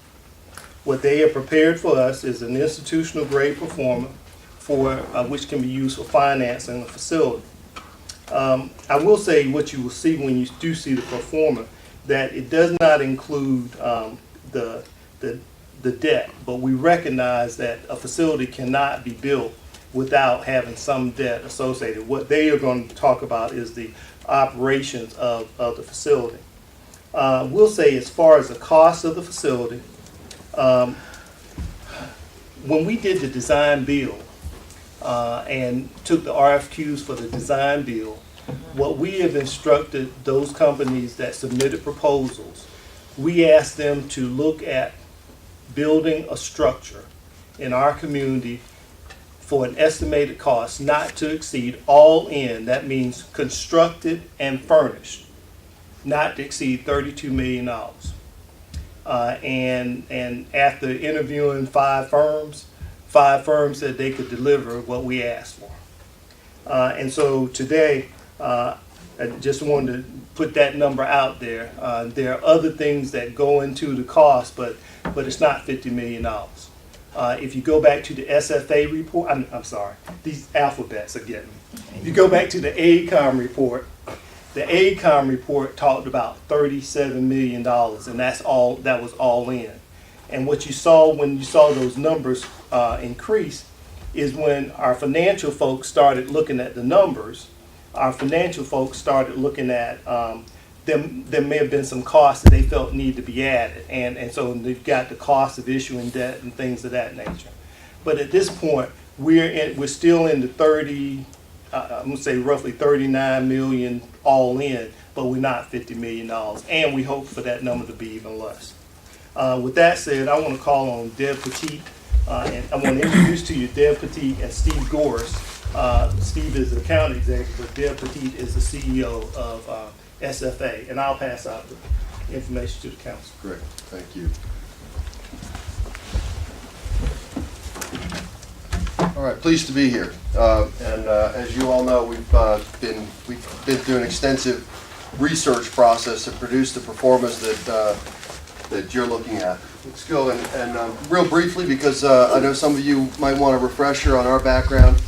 What they have prepared for us is an institutional grade performance for which can be used for financing the facility. I will say what you will see when you do see the performance, that it does not include the debt, but we recognize that a facility cannot be built without having some debt associated. What they are going to talk about is the operations of the facility. We'll say, as far as the cost of the facility, when we did the design build and took the RFQs for the design build, what we have instructed those companies that submitted proposals, we asked them to look at building a structure in our community for an estimated cost not to exceed, all in, that means constructed and furnished, not to exceed $32 million. And after interviewing 5 firms said they could deliver what we asked for. And so today, I just wanted to put that number out there. There are other things that go into the cost, but it's not $50 million. If you go back to the SFA report, I'm sorry, these alphabets are getting me. If you go back to the AECOM report, the AECOM report talked about $37 million, and that was all in. And what you saw when you saw those numbers increase is when our financial folks started looking at the numbers, our financial folks started looking at there may have been some costs that they felt need to be added. And so they've got the cost of issuing debt and things of that nature. But at this point, we're still in the I'm going to say roughly 39 million all in, but we're not $50 million. And we hope for that number to be even less. With that said, I want to call on Deb Petit, and I want to introduce to you Deb Petit and Steve Gorse. Steve is the account executive, but Deb Petit is the CEO of SFA, and I'll pass out the information to the council. Great, thank you. All right, pleased to be here. And as you all know, we've been through an extensive research process to produce the performance that you're looking at. Let's go and real briefly, because I know some of you might want a refresher on our background.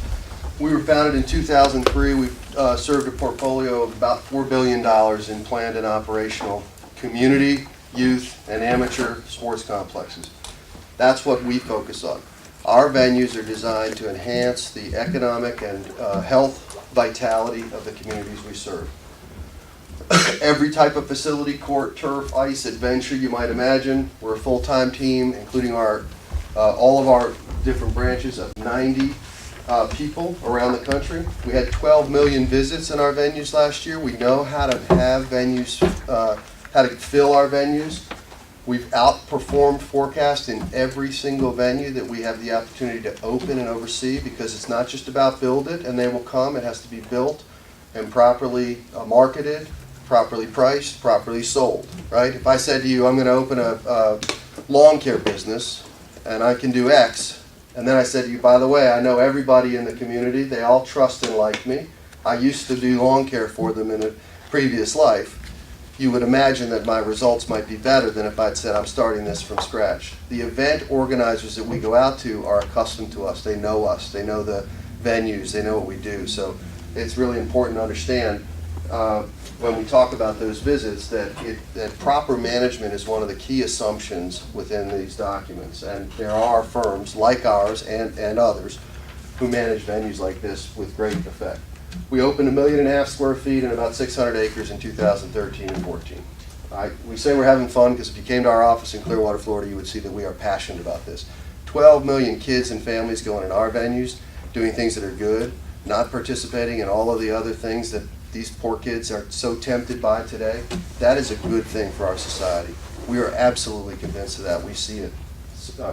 We were founded in 2003. We've served a portfolio of about $4 billion in planned and operational community, youth, and amateur sports complexes. That's what we focus on. Our venues are designed to enhance the economic and health vitality of the communities we serve. Every type of facility, court, turf, ice, adventure you might imagine. We're a full-time team, including all of our different branches of 90 people around the country. We had 12 million visits in our venues last year. We know how to have venues, how to fill our venues. We've outperformed forecast in every single venue that we have the opportunity to open and oversee, because it's not just about build it and they will come. It has to be built and properly marketed, properly priced, properly sold, right? If I said to you, I'm going to open a lawn care business and I can do X, and then I said to you, by the way, I know everybody in the community, they all trust and like me. I used to do lawn care for them in a previous life. You would imagine that my results might be better than if I'd said I'm starting this from scratch. The event organizers that we go out to are accustomed to us. They know us. They know the venues. They know what we do. So it's really important to understand when we talk about those visits that proper management is one of the key assumptions within these documents. And there are firms like ours and others who manage venues like this with great effect. We opened 1.5 million square feet and about 600 acres in 2013 and 14. We say we're having fun because if you came to our office in Clearwater, Florida, you would see that we are passionate about this. 12 million kids and families going in our venues, doing things that are good, not participating in all of the other things that these poor kids are so tempted by today. That is a good thing for our society. We are absolutely convinced of that. We see it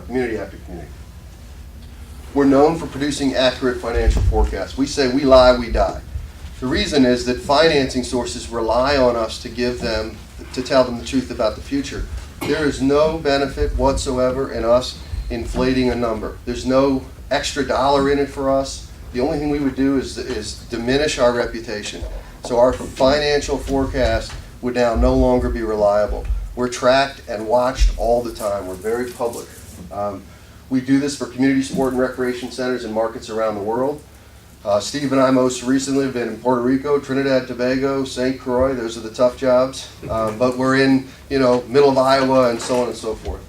community after community. We're known for producing accurate financial forecasts. We say we lie, we die. The reason is that financing sources rely on us to tell them the truth about the future. There is no benefit whatsoever in us inflating a number. There's no extra dollar in it for us. The only thing we would do is diminish our reputation. So our financial forecast would now no longer be reliable. We're tracked and watched all the time. We're very public. We do this for community sport and recreation centers in markets around the world. Steve and I most recently have been in Puerto Rico, Trinidad, Tobago, St. Croix. Those are the tough jobs. But we're in, middle of Iowa and so on and so forth.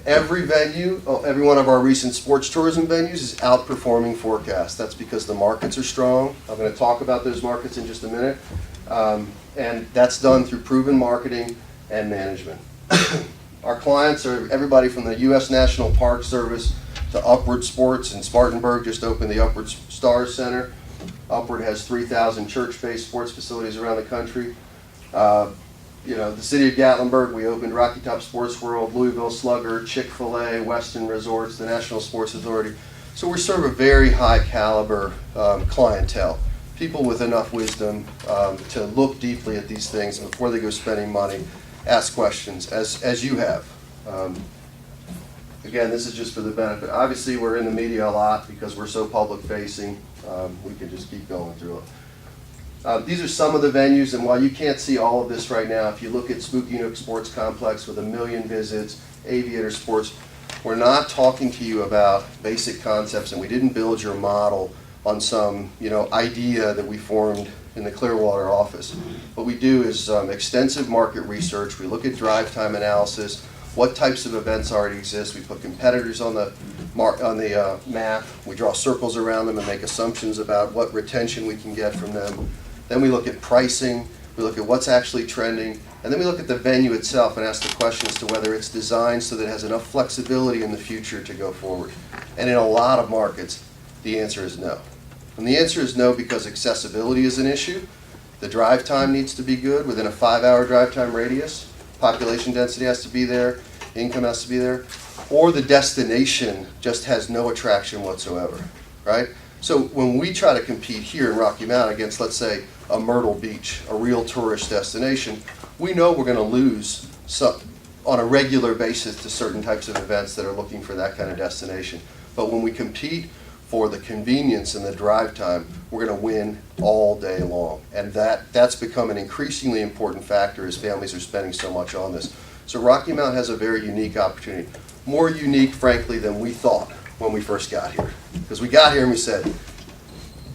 Every venue, every one of our recent sports tourism venues is outperforming forecasts. That's because the markets are strong. I'm going to talk about those markets in just a minute. And that's done through proven marketing and management. Our clients are everybody from the U.S. National Park Service to Upward Sports in Spartanburg, just opened the Upward Stars Center. Upward has 3,000 church-based sports facilities around the country. The city of Gatlinburg, we opened Rocky Top Sports World, Louisville Slugger, Chick-fil-A, Weston Resorts, the National Sports Authority. So we serve a very high caliber clientele, people with enough wisdom to look deeply at these things before they go spending money, ask questions, as you have. Again, this is just for the benefit. Obviously, we're in the media a lot because we're so public-facing. We can just keep going through it. These are some of the venues, and while you can't see all of this right now, if you look at Spooky Nook Sports Complex with 1 million visits, Aviator Sports, we're not talking to you about basic concepts, and we didn't build your model on some idea that we formed in the Clearwater office. What we do is extensive market research. We look at drive time analysis, what types of events already exist. We put competitors on the map. We draw circles around them and make assumptions about what retention we can get from them. Then we look at pricing. We look at what's actually trending. And then we look at the venue itself and ask the question as to whether it's designed so that it has enough flexibility in the future to go forward. And in a lot of markets, the answer is no. And the answer is no because accessibility is an issue. The drive time needs to be good within a 5-hour drive time radius. Population density has to be there. Income has to be there. Or the destination just has no attraction whatsoever, right? So when we try to compete here in Rocky Mount against, let's say, a Myrtle Beach, a real tourist destination, we know we're going to lose on a regular basis to certain types of events that are looking for that kind of destination. But when we compete for the convenience and the drive time, we're going to win all day long. And that's become an increasingly important factor as families are spending so much on this. So Rocky Mount has a very unique opportunity. More unique, frankly, than we thought when we first got here. Because we got here and we said,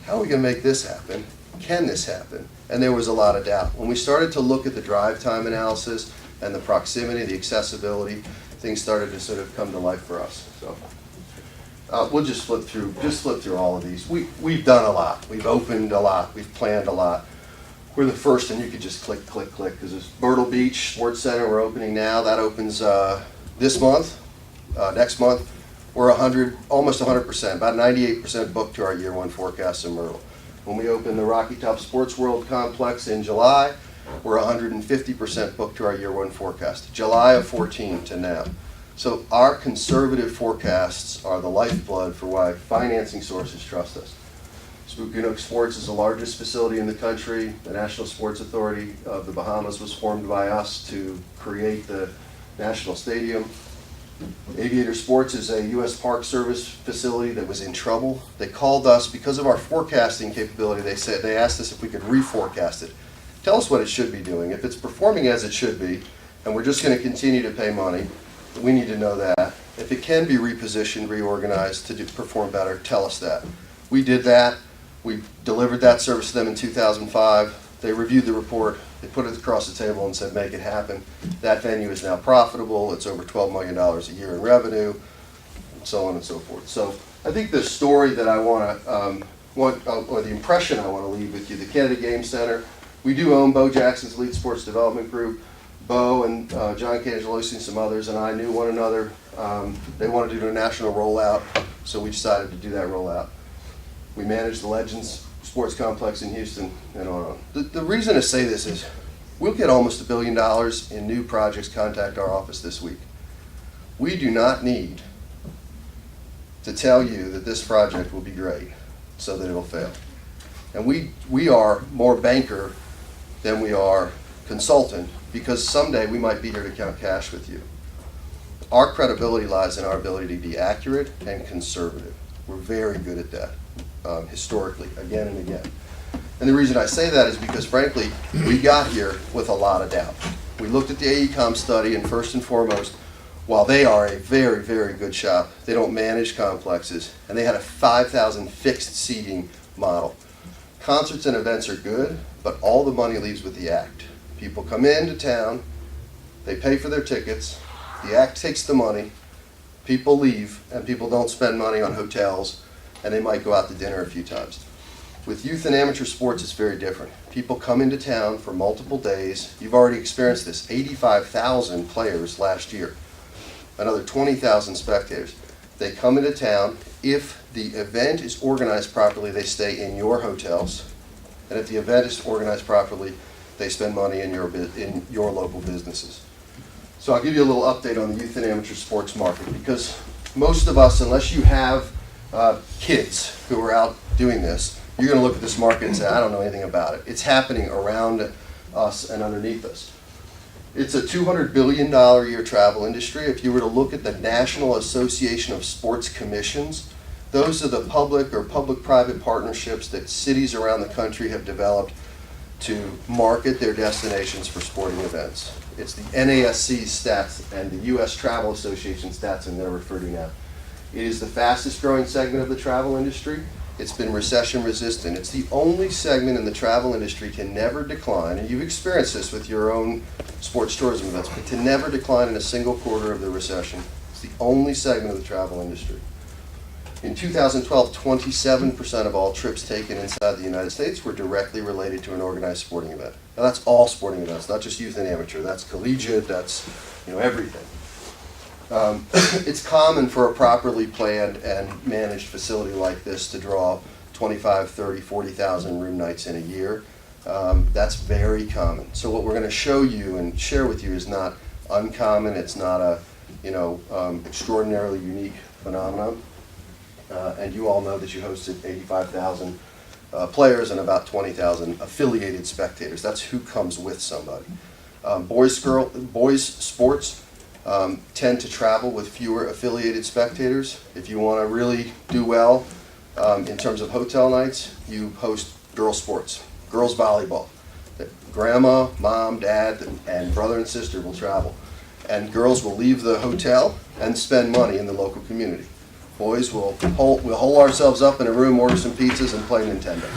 how are we going to make this happen? Can this happen? And there was a lot of doubt. When we started to look at the drive time analysis and the proximity, the accessibility, things started to sort of come to life for us. So. We'll just flip through all of these. We've done a lot. We've opened a lot. We've planned a lot. We're the first, and you could just click, because it's Myrtle Beach Sports Center. We're opening now. That opens this month. Next month, we're almost 100%, about 98% booked to our year one forecast in Myrtle. When we open the Rocky Top Sports World Complex in July, we're 150% booked to our year one forecast. July of 14 to now. So our conservative forecasts are the lifeblood for why financing sources trust us. Spooky Nook Sports is the largest facility in the country. The National Sports Authority of the Bahamas was formed by us to create the National Stadium. Aviator Sports is a U.S. Park Service facility that was in trouble. They called us because of our forecasting capability. They asked us if we could reforecast it. Tell us what it should be doing. If it's performing as it should be, and we're just going to continue to pay money, we need to know that. If it can be repositioned, reorganized to perform better, tell us that. We did that. We delivered that service to them in 2005. They reviewed the report. They put it across the table and said, make it happen. That venue is now profitable. It's over $12 million a year in revenue, and so on and so forth. So I think the story that I or the impression I want to leave with you, the Canada Game Center, we do own Bo Jackson's Elite Sports Development Group. Bo and John Cangelosi and some others and I knew one another. They wanted to do a national rollout, so we decided to do that rollout. We manage the Legends Sports Complex in Houston and on. The reason to say this is we'll get almost $1 billion in new projects contact our office this week. We do not need to tell you that this project will be great so that it'll fail. And we are more banker than we are consultant, because someday we might be here to count cash with you. Our credibility lies in our ability to be accurate and conservative. We're very good at that, historically, again and again. And the reason I say that is because, frankly, we got here with a lot of doubt. We looked at the AECOM study, and first and foremost, while they are a very, very good shop, they don't manage complexes, and they had a 5,000 fixed seating model. Concerts and events are good, but all the money leaves with the act. People come into town, they pay for their tickets, the act takes the money, people leave, and people don't spend money on hotels, and they might go out to dinner a few times. With youth and amateur sports, it's very different. People come into town for multiple days. You've already experienced this, 85,000 players last year. Another 20,000 spectators. They come into town. If the event is organized properly, they stay in your hotels. And if the event is organized properly, they spend money in your local businesses. So I'll give you a little update on the youth and amateur sports market, because most of us, unless you have kids who are out doing this, you're going to look at this market and say, I don't know anything about it. It's happening around us and underneath us. It's a $200 billion a year travel industry. If you were to look at the National Association of Sports Commissions, those are the public or public-private partnerships that cities around the country have developed to market their destinations for sporting events. It's the NASC stats and the U.S. Travel Association stats, and they're referred to now. It is the fastest growing segment of the travel industry. It's been recession resistant. It's the only segment in the travel industry can never decline, and you've experienced this with your own sports tourism events, but to never decline in a single quarter of the recession. It's the only segment of the travel industry. In 2012, 27% of all trips taken inside the United States were directly related to an organized sporting event. Now that's all sporting events, not just youth and amateur. That's collegiate, that's everything. It's common for a properly planned and managed facility like this to draw 25, 30, 40,000 room nights in a year. That's very common. So what we're going to show you and share with you is not uncommon. It's not a extraordinarily unique phenomenon. And you all know that you hosted 85,000 players and about 20,000 affiliated spectators. That's who comes with somebody. Boys sports tend to travel with fewer affiliated spectators. If you want to really do well in terms of hotel nights, you host girls sports, girls volleyball. Grandma, mom, dad, and brother and sister will travel. And girls will leave the hotel and spend money in the local community. Boys we'll hole ourselves up in a room, order some pizzas, and play Nintendo.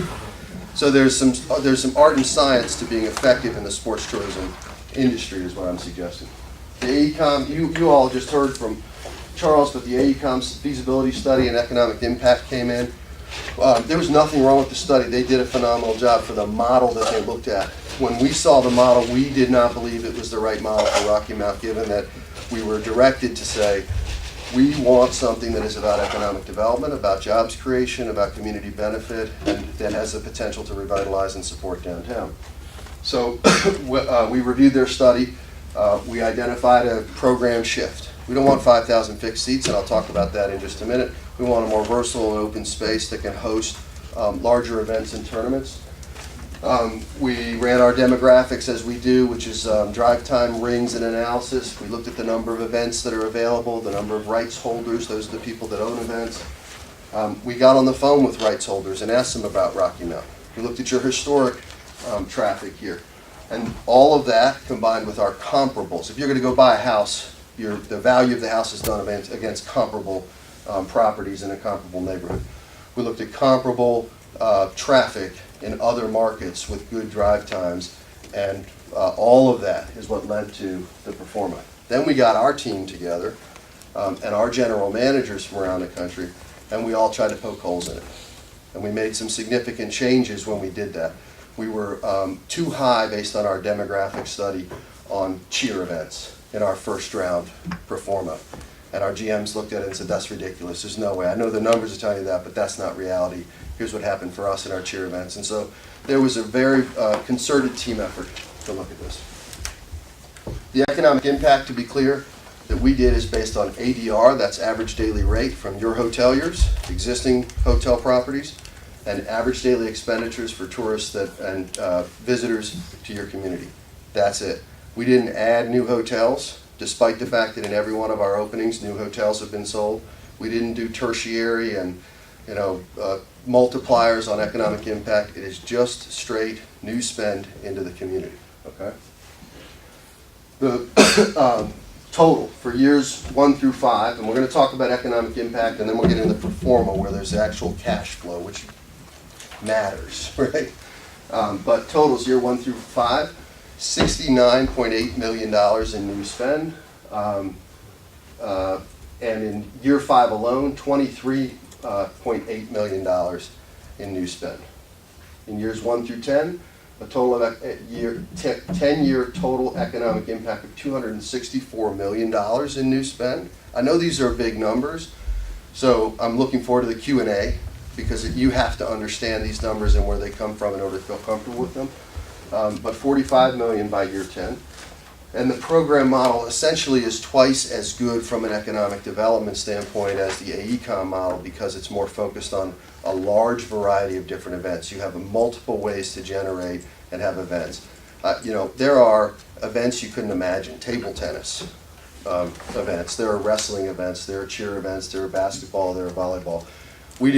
So there's some art and science to being effective in the sports tourism industry, is what I'm suggesting. The AECOM, you all just heard from Charles, but the AECOM's feasibility study and economic impact came in. There was nothing wrong with the study. They did a phenomenal job for the model that they looked at. When we saw the model, we did not believe it was the right model for Rocky Mount, given that we were directed to say, we want something that is about economic development, about jobs creation, about community benefit, and that has the potential to revitalize and support downtown. So we reviewed their study. We identified a program shift. We don't want 5,000 fixed seats, and I'll talk about that in just a minute. We want a more versatile and open space that can host larger events and tournaments. We ran our demographics as we do, which is drive time, rings, and analysis. We looked at the number of events that are available, the number of rights holders, those are the people that own events. We got on the phone with rights holders and asked them about Rocky Mount. We looked at your historic traffic here. And all of that combined with our comparables. If you're going to go buy a house, the value of the house is done against comparable properties in a comparable neighborhood. We looked at comparable traffic in other markets with good drive times, and all of that is what led to the performance. Then we got our team together and our general managers from around the country, and we all tried to poke holes in it. And we made some significant changes when we did that. We were too high based on our demographic study on cheer events in our first round pro forma. And our GMs looked at it and said, that's ridiculous, there's no way. I know the numbers are telling you that, but that's not reality. Here's what happened for us in our cheer events. And so there was a very concerted team effort to look at this. The economic impact, to be clear, that we did is based on ADR, that's average daily rate from your hoteliers, existing hotel properties, and average daily expenditures for tourists and visitors to your community. That's it. We didn't add new hotels, despite the fact that in every one of our openings, new hotels have been sold. We didn't do tertiary and multipliers on economic impact. It is just straight new spend into the community. Okay. The total for years 1 through 5, and we're going to talk about economic impact, and then we'll get into the pro forma where there's actual cash flow, which matters, right? But totals year 1 through 5, $69.8 million in new spend, and in year 5 alone, $23.8 million in new spend. In years 1 through 10, a total of 10-year total economic impact of $264 million in new spend. I know these are big numbers, so I'm looking forward to the Q&A because you have to understand these numbers and where they come from in order to feel comfortable with them. But $45 million by year 10. And the program model essentially is twice as good from an economic development standpoint as the AECOM model because it's more focused on a large variety of different events. You have multiple ways to generate and have events. There are events you couldn't imagine, table tennis events, there are wrestling events, there are cheer events, there are basketball, there are volleyball. We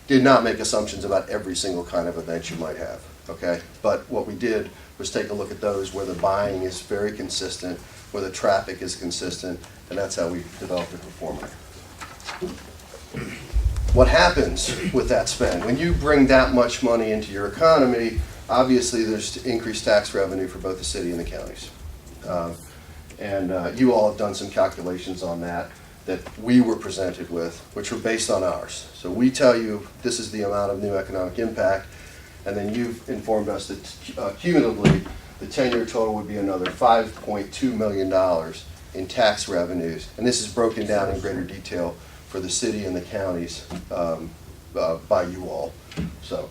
did not make assumptions about every single kind of event you might have, okay? But what we did was take a look at those where the buying is very consistent, where the traffic is consistent, and that's how we developed the performance. What happens with that spend? When you bring that much money into your economy, obviously there's increased tax revenue for both the city and the counties. You all have done some calculations on that we were presented with, which were based on ours. So we tell you this is the amount of new economic impact, and then you've informed us that cumulatively the 10-year total would be another $5.2 million in tax revenues. And this is broken down in greater detail for the city and the counties by you all. So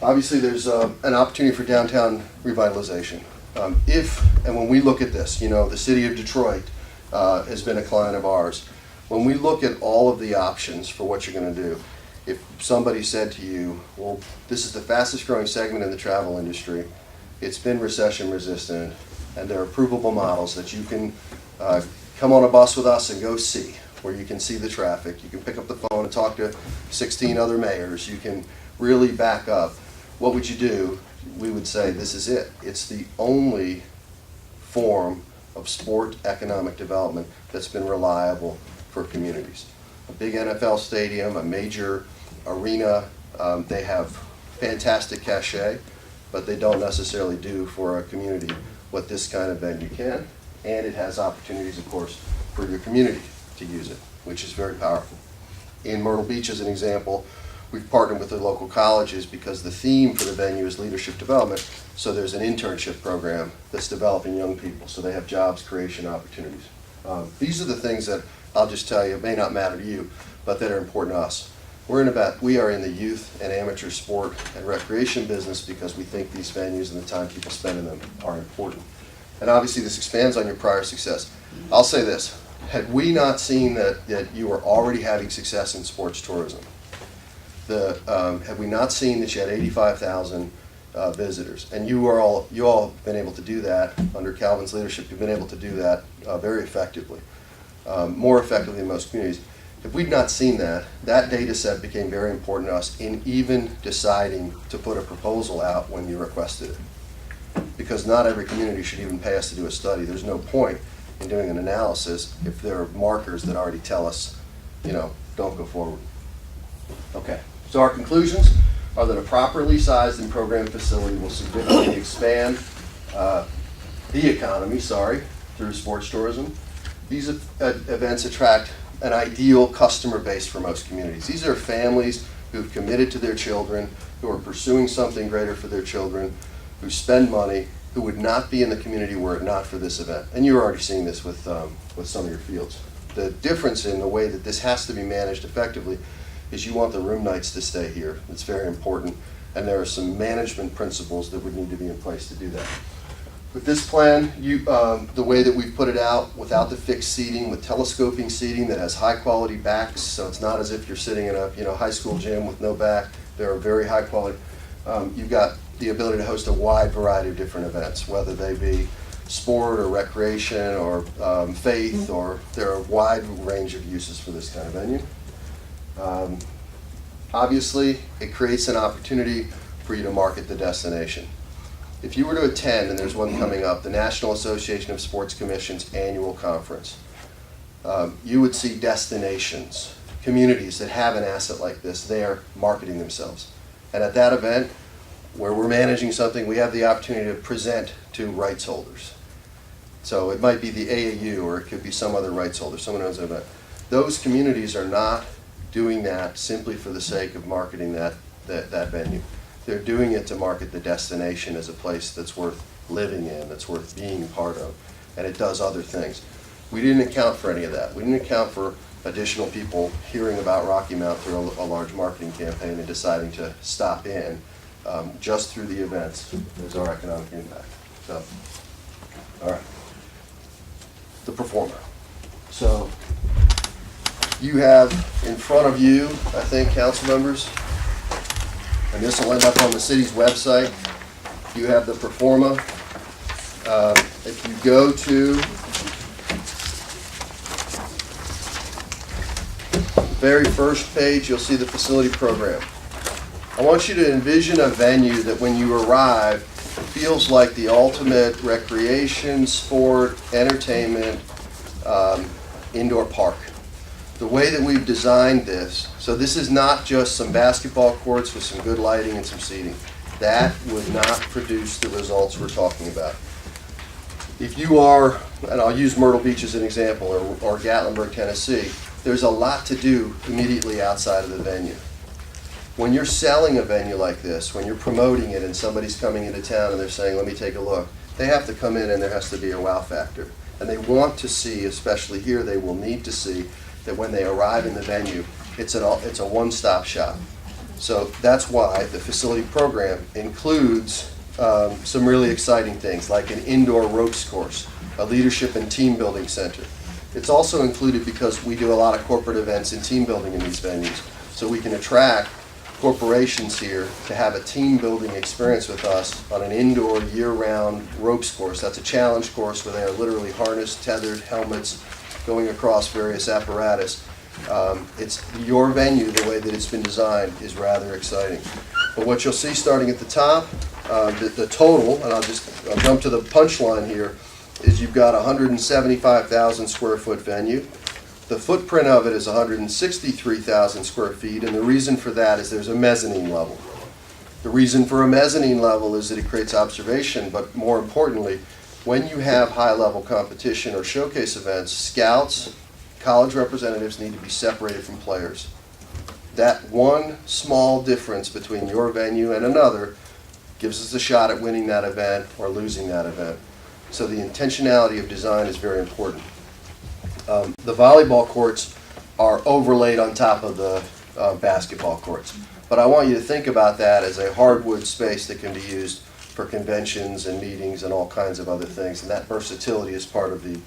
obviously there's an opportunity for downtown revitalization. And when we look at this, the city of Detroit has been a client of ours. When we look at all of the options for what you're going to do, if somebody said to you, well, this is the fastest growing segment in the travel industry, it's been recession resistant, and there are provable models that you can come on a bus with us and go see, where you can see the traffic, you can pick up the phone and talk to 16 other mayors, you can really back up. What would you do? We would say this is it. It's the only form of sport economic development that's been reliable for communities. A big NFL stadium, a major arena, they have fantastic cachet, but they don't necessarily do for a community what this kind of venue can. And it has opportunities, of course, for your community to use it, which is very powerful. In Myrtle Beach, as an example, we've partnered with the local colleges because the theme for the venue is leadership development. So there's an internship program that's developing young people, so they have jobs creation opportunities. These are the things that I'll just tell you, it may not matter to you, but that are important to us. We are in the youth and amateur sport and recreation business because we think these venues and the time people spend in them are important. And obviously this expands on your prior success. I'll say this, had we not seen that you were already having success in sports tourism, had we not seen that you had 85,000 visitors, and you all have been able to do that under Calvin's leadership, you've been able to do that very effectively, more effectively than most communities. If we'd not seen that data set became very important to us in even deciding to put a proposal out when you requested it. Because not every community should even pay us to do a study. There's no point in doing an analysis if there are markers that already tell us, don't go forward. Okay, so our conclusions are that a properly sized and programmed facility will significantly expand the economy, through sports tourism. These events attract an ideal customer base for most communities. These are families who've committed to their children, who are pursuing something greater for their children, who spend money, who would not be in the community were it not for this event. And you're already seeing this with some of your fields. The difference in the way that this has to be managed effectively is you want the room nights to stay here. It's very important. And there are some management principles that would need to be in place to do that. With this plan, the way that we've put it out, without the fixed seating, with telescoping seating that has high quality backs, so it's not as if you're sitting in a high school gym with no back. They're very high quality. You've got the ability to host a wide variety of different events, whether they be sport or recreation or faith, or there are a wide range of uses for this kind of venue. Obviously, it creates an opportunity for you to market the destination. If you were to attend, and there's one coming up, the National Association of Sports Commissions annual conference, you would see destinations, communities that have an asset like this there marketing themselves. And at that event, where we're managing something, we have the opportunity to present to rights holders. So it might be the AAU, or it could be some other rights holder, someone owns an event. Those communities are not doing that simply for the sake of marketing that venue. They're doing it to market the destination as a place that's worth living in, that's worth being part of, and it does other things. We didn't account for any of that. We didn't account for additional people hearing about Rocky Mount through a large marketing campaign and deciding to stop in just through the events is our economic impact. So, all right. The performer. So you have in front of you, I think, council members, and this will end up on the city's website. You have the performa. If you go to the very first page, you'll see the facility program. I want you to envision a venue that when you arrive feels like the ultimate recreation, sport, entertainment, indoor park. The way that we've designed this, so this is not just some basketball courts with some good lighting and some seating. That would not produce the results we're talking about. If you are, and I'll use Myrtle Beach as an example, or Gatlinburg, Tennessee, there's a lot to do immediately outside of the venue. When you're selling a venue like this, when you're promoting it and somebody's coming into town and they're saying, let me take a look, they have to come in and there has to be a wow factor. And they want to see, especially here, they will need to see that when they arrive in the venue, it's a one-stop shop. So that's why the facility program includes some really exciting things, like an indoor ropes course, a leadership and team building center. It's also included because we do a lot of corporate events and team building in these venues. So we can attract corporations here to have a team building experience with us on an indoor year-round ropes course. That's a challenge course where they are literally harnessed, tethered, helmets, going across various apparatus. It's your venue, the way that it's been designed, is rather exciting. But what you'll see starting at the top, the total, and I'll jump to the punchline here, is you've got a 175,000 square foot venue. The footprint of it is 163,000 square feet, and the reason for that is there's a mezzanine level. The reason for a mezzanine level is that it creates observation, but more importantly, when you have high-level competition or showcase events, scouts, college representatives need to be separated from players. That one small difference between your venue and another gives us a shot at winning that event or losing that event. So the intentionality of design is very important. The volleyball courts are overlaid on top of the basketball courts. But I want you to think about that as a hardwood space that can be used for conventions and meetings and all kinds of other things. And that versatility is part of the,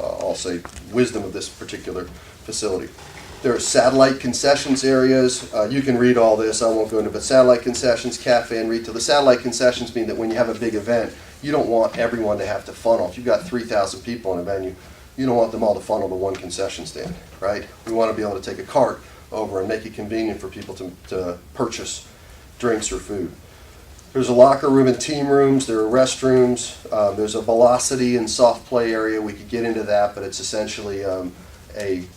I'll say, wisdom of this particular facility. There are satellite concessions areas. You can read all this. I won't go into it. But satellite concessions, cafe, and retail. The satellite concessions mean that when you have a big event, you don't want everyone to have to funnel. If you've got 3,000 people in a venue, you don't want them all to funnel to one concession stand, right? We want to be able to take a cart over and make it convenient for people to purchase drinks or food. There's a locker room and team rooms. There are restrooms. There's a velocity and soft play area. We could get into that, but it's essentially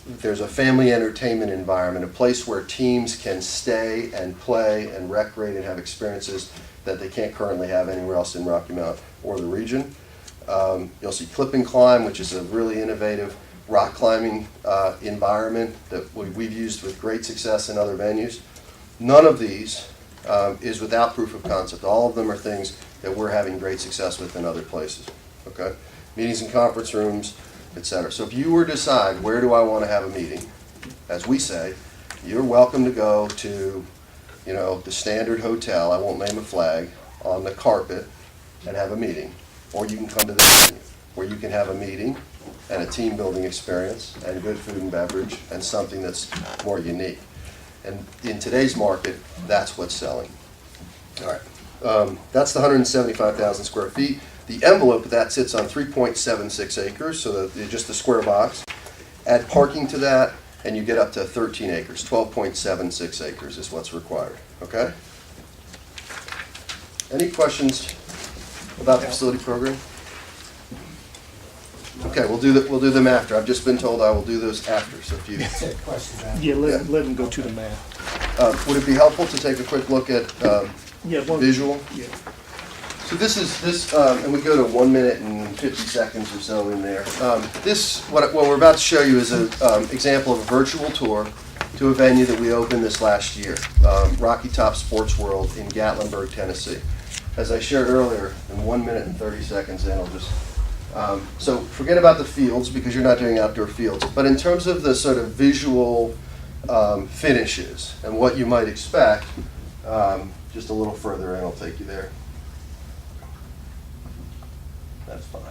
there's a family entertainment environment, a place where teams can stay and play and recreate and have experiences that they can't currently have anywhere else in Rocky Mount or the region. You'll see Clip and Climb, which is a really innovative rock climbing environment that we've used with great success in other venues. None of these is without proof of concept. All of them are things that we're having great success with in other places, okay? Meetings and conference rooms, et cetera. So if you were to decide, where do I want to have a meeting, as we say, you're welcome to go to, you know, the Standard Hotel, I won't name a flag, on the carpet and have a meeting. Or you can come to this venue, where you can have a meeting and a team building experience and good food and beverage and something that's more unique. And in today's market, that's what's selling. All right, that's the 175,000 square feet. The envelope of that sits on 3.76 acres, so that just the square box. Add parking to that, and you get up to 13 acres. 12.76 acres is what's required, okay? Any questions about the facility program? Okay, we'll do them after. I've just been told I will do those after, so if you... Questions after. Yeah, let him go to the math. Would it be helpful to take a quick look at Yeah, one- visual? Yeah. So this, and we go to 1 minute and 50 seconds or so in there. What we're about to show you is an example of a virtual tour to a venue that we opened this last year, Rocky Top Sports World in Gatlinburg, Tennessee. As I shared earlier, in 1 minute and 30 seconds, then I'll just, so forget about the fields because you're not doing outdoor fields, but in terms of the sort of visual finishes and what you might expect, just a little further in, I'll take you there. That's fine.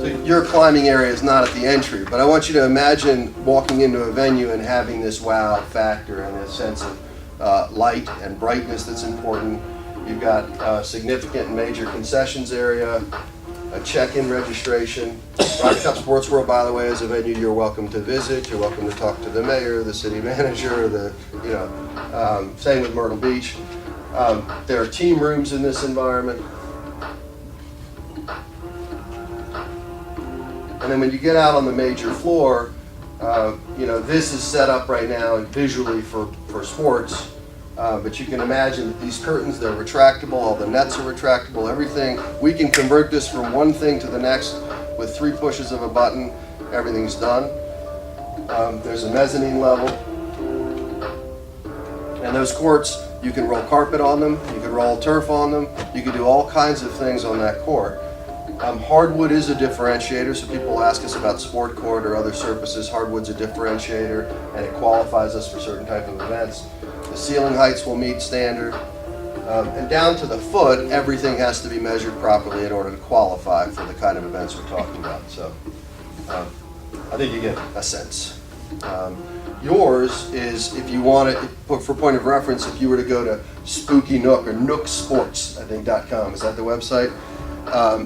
So your climbing area is not at the entry, but I want you to imagine walking into a venue and having this wow factor and this sense of light and brightness that's important. You've got a significant major concessions area, a check-in registration. Rocky Top Sports World, by the way, is a venue you're welcome to visit. You're welcome to talk to the mayor, the city manager, same with Myrtle Beach. There are team rooms in this environment. And then when you get out on the major floor, this is set up right now visually for sports. But you can imagine that these curtains, they're retractable, all the nets are retractable, everything. We can convert this from one thing to the next with 3 pushes of a button. Everything's done. There's a mezzanine level. And those courts, you can roll carpet on them, you can roll turf on them, you can do all kinds of things on that court. Hardwood is a differentiator, so people ask us about sport court or other surfaces. Hardwood's a differentiator, and it qualifies us for certain type of events. The ceiling heights will meet standard. And down to the foot, everything has to be measured properly in order to qualify for the kind of events we're talking about. So I think you get a sense. Yours is, if you want it, for point of reference, if you were to go to Spooky Nook or Nook Sports, I think .com, is that the website?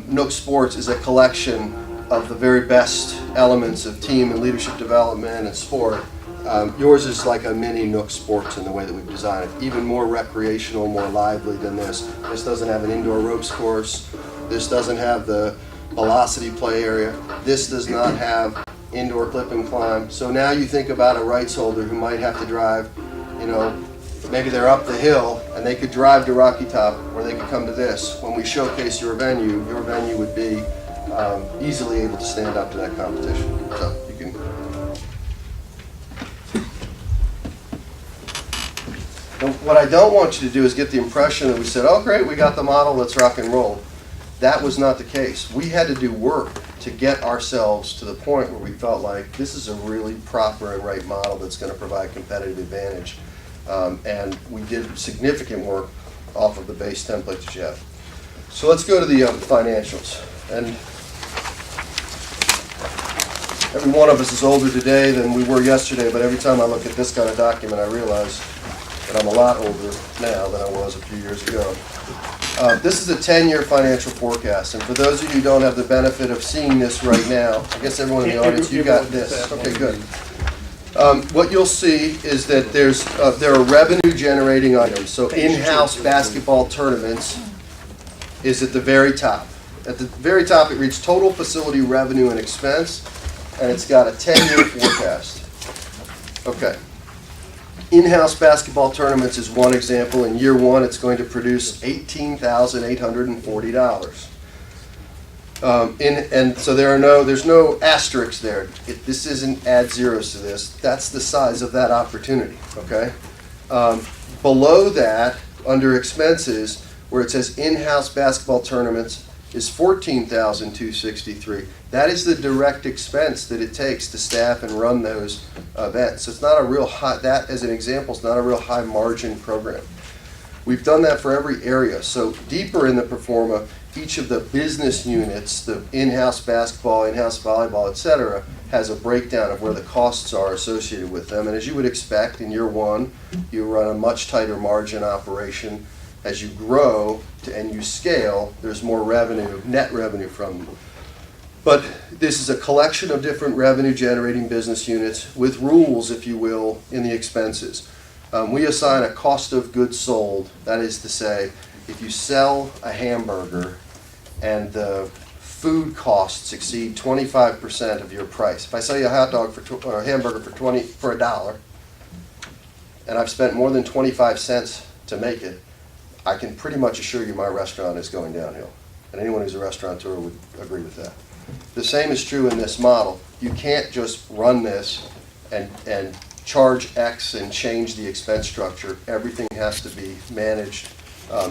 Nook Sports is a collection of the very best elements of team and leadership development and sport. Yours is like a mini Nook Sports in the way that we've designed it, even more recreational, more lively than this. This doesn't have an indoor ropes course. This doesn't have the velocity play area. This does not have indoor clip and climb. So now you think about a rights holder who might have to drive, maybe they're up the hill and they could drive to Rocky Top, or they could come to this. When we showcase your venue would be easily able to stand up to that competition. So you can. And what I don't want you to do is get the impression that we said, oh great, we got the model, let's rock and roll. That was not the case. We had to do work to get ourselves to the point where we felt like this is a really proper and right model that's going to provide competitive advantage. And we did significant work off of the base template that you have. So let's go to the financials. And every one of us is older today than we were yesterday, but every time I look at this kind of document, I realize that I'm a lot older now than I was a few years ago. This is a 10-year financial forecast, and for those of you who don't have the benefit of seeing this right now, I guess everyone in the audience, you got this. Okay, good. What you'll see is that there are revenue-generating items. So in-house basketball tournaments is at the very top. At the very top, it reads total facility revenue and expense, and it's got a 10-year forecast. Okay. In-house basketball tournaments is one example. In year one, it's going to produce $18,840. And so there's no asterisks there. This isn't add zeros to this. That's the size of that opportunity, okay? Below that, under expenses, where it says in-house basketball tournaments is $14,263. That is the direct expense that it takes to staff and run those events. So it's not a real high, that as an example, is not a real high margin program. We've done that for every area. So deeper in the performa, each of the business units, the in-house basketball, in-house volleyball, et cetera, has a breakdown of where the costs are associated with them. And as you would expect, in year one, you run a much tighter margin operation. As you grow and you scale, there's more revenue, net revenue from them. But this is a collection of different revenue-generating business units with rules, if you will, in the expenses. We assign a cost of goods sold. That is to say, if you sell a hamburger and the food costs exceed 25% of your price. If I sell you a hot dog or a hamburger for $1, and I've spent more than 25 cents to make it, I can pretty much assure you my restaurant is going downhill. And anyone who's a restaurateur would agree with that. The same is true in this model. You can't just run this and charge X and change the expense structure. Everything has to be managed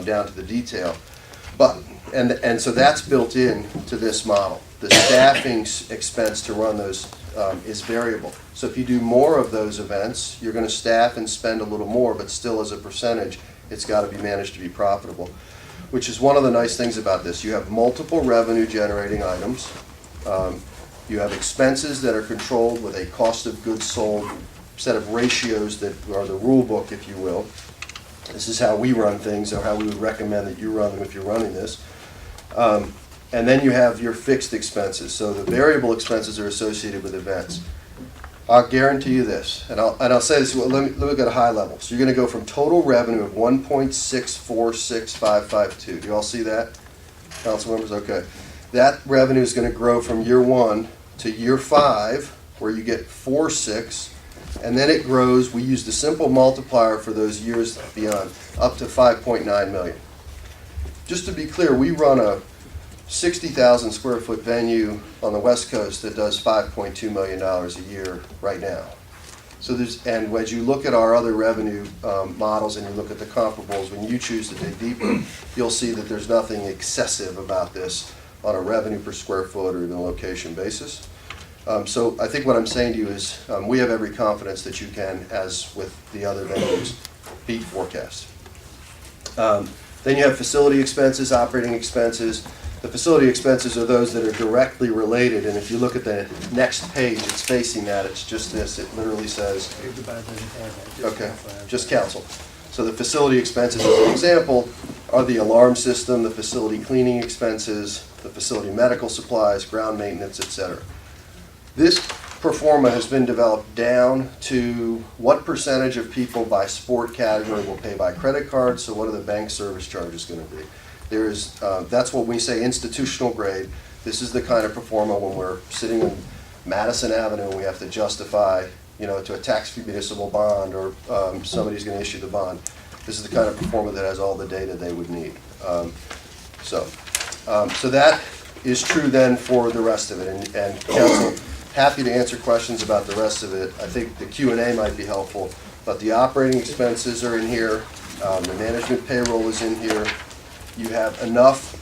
down to the detail. And so that's built in to this model. The staffing expense to run those is variable. So if you do more of those events, you're going to staff and spend a little more, but still as a percentage, it's got to be managed to be profitable, which is one of the nice things about this. You have multiple revenue generating items. You have expenses that are controlled with a cost of goods sold set of ratios that are the rule book, if you will. This is how we run things, or how we would recommend that you run them if you're running this. And then you have your fixed expenses. So the variable expenses are associated with events. I'll guarantee you this, and I'll say this, well, let me look at a high level. So you're going to go from total revenue of $1.646552. Do you all see that? Council members, okay. That revenue is going to grow from year one to year 5, where you get 4.6, and then it grows. We use the simple multiplier for those years beyond, up to 5.9 million. Just to be clear, we run a 60,000 square foot venue on the West Coast that does $5.2 million a year right now. So and as you look at our other revenue models and you look at the comparables, when you choose to dig deeper, you'll see that there's nothing excessive about this on a revenue per square foot or even location basis. So I think what I'm saying to you is we have every confidence that you can, as with the other venues, beat forecast. Then you have facility expenses, operating expenses. The facility expenses are those that are directly related, and if you look at the next page, it's facing that. It's just this. It literally says, okay, just council. So the facility expenses, as an example, are the alarm system, the facility cleaning expenses, the facility medical supplies, ground maintenance, etc. This performa has been developed down to what percentage of people by sport category will pay by credit card, so what are the bank service charges going to be? That's what we say institutional grade. This is the kind of performa when we're sitting in Madison Avenue and we have to justify, to a tax-free municipal bond, or somebody's going to issue the bond. This is the kind of performa that has all the data they would need. So that is true then for the rest of it. And council, happy to answer questions about the rest of it. I think the Q&A might be helpful, but the operating expenses are in here. The management payroll is in here. You have enough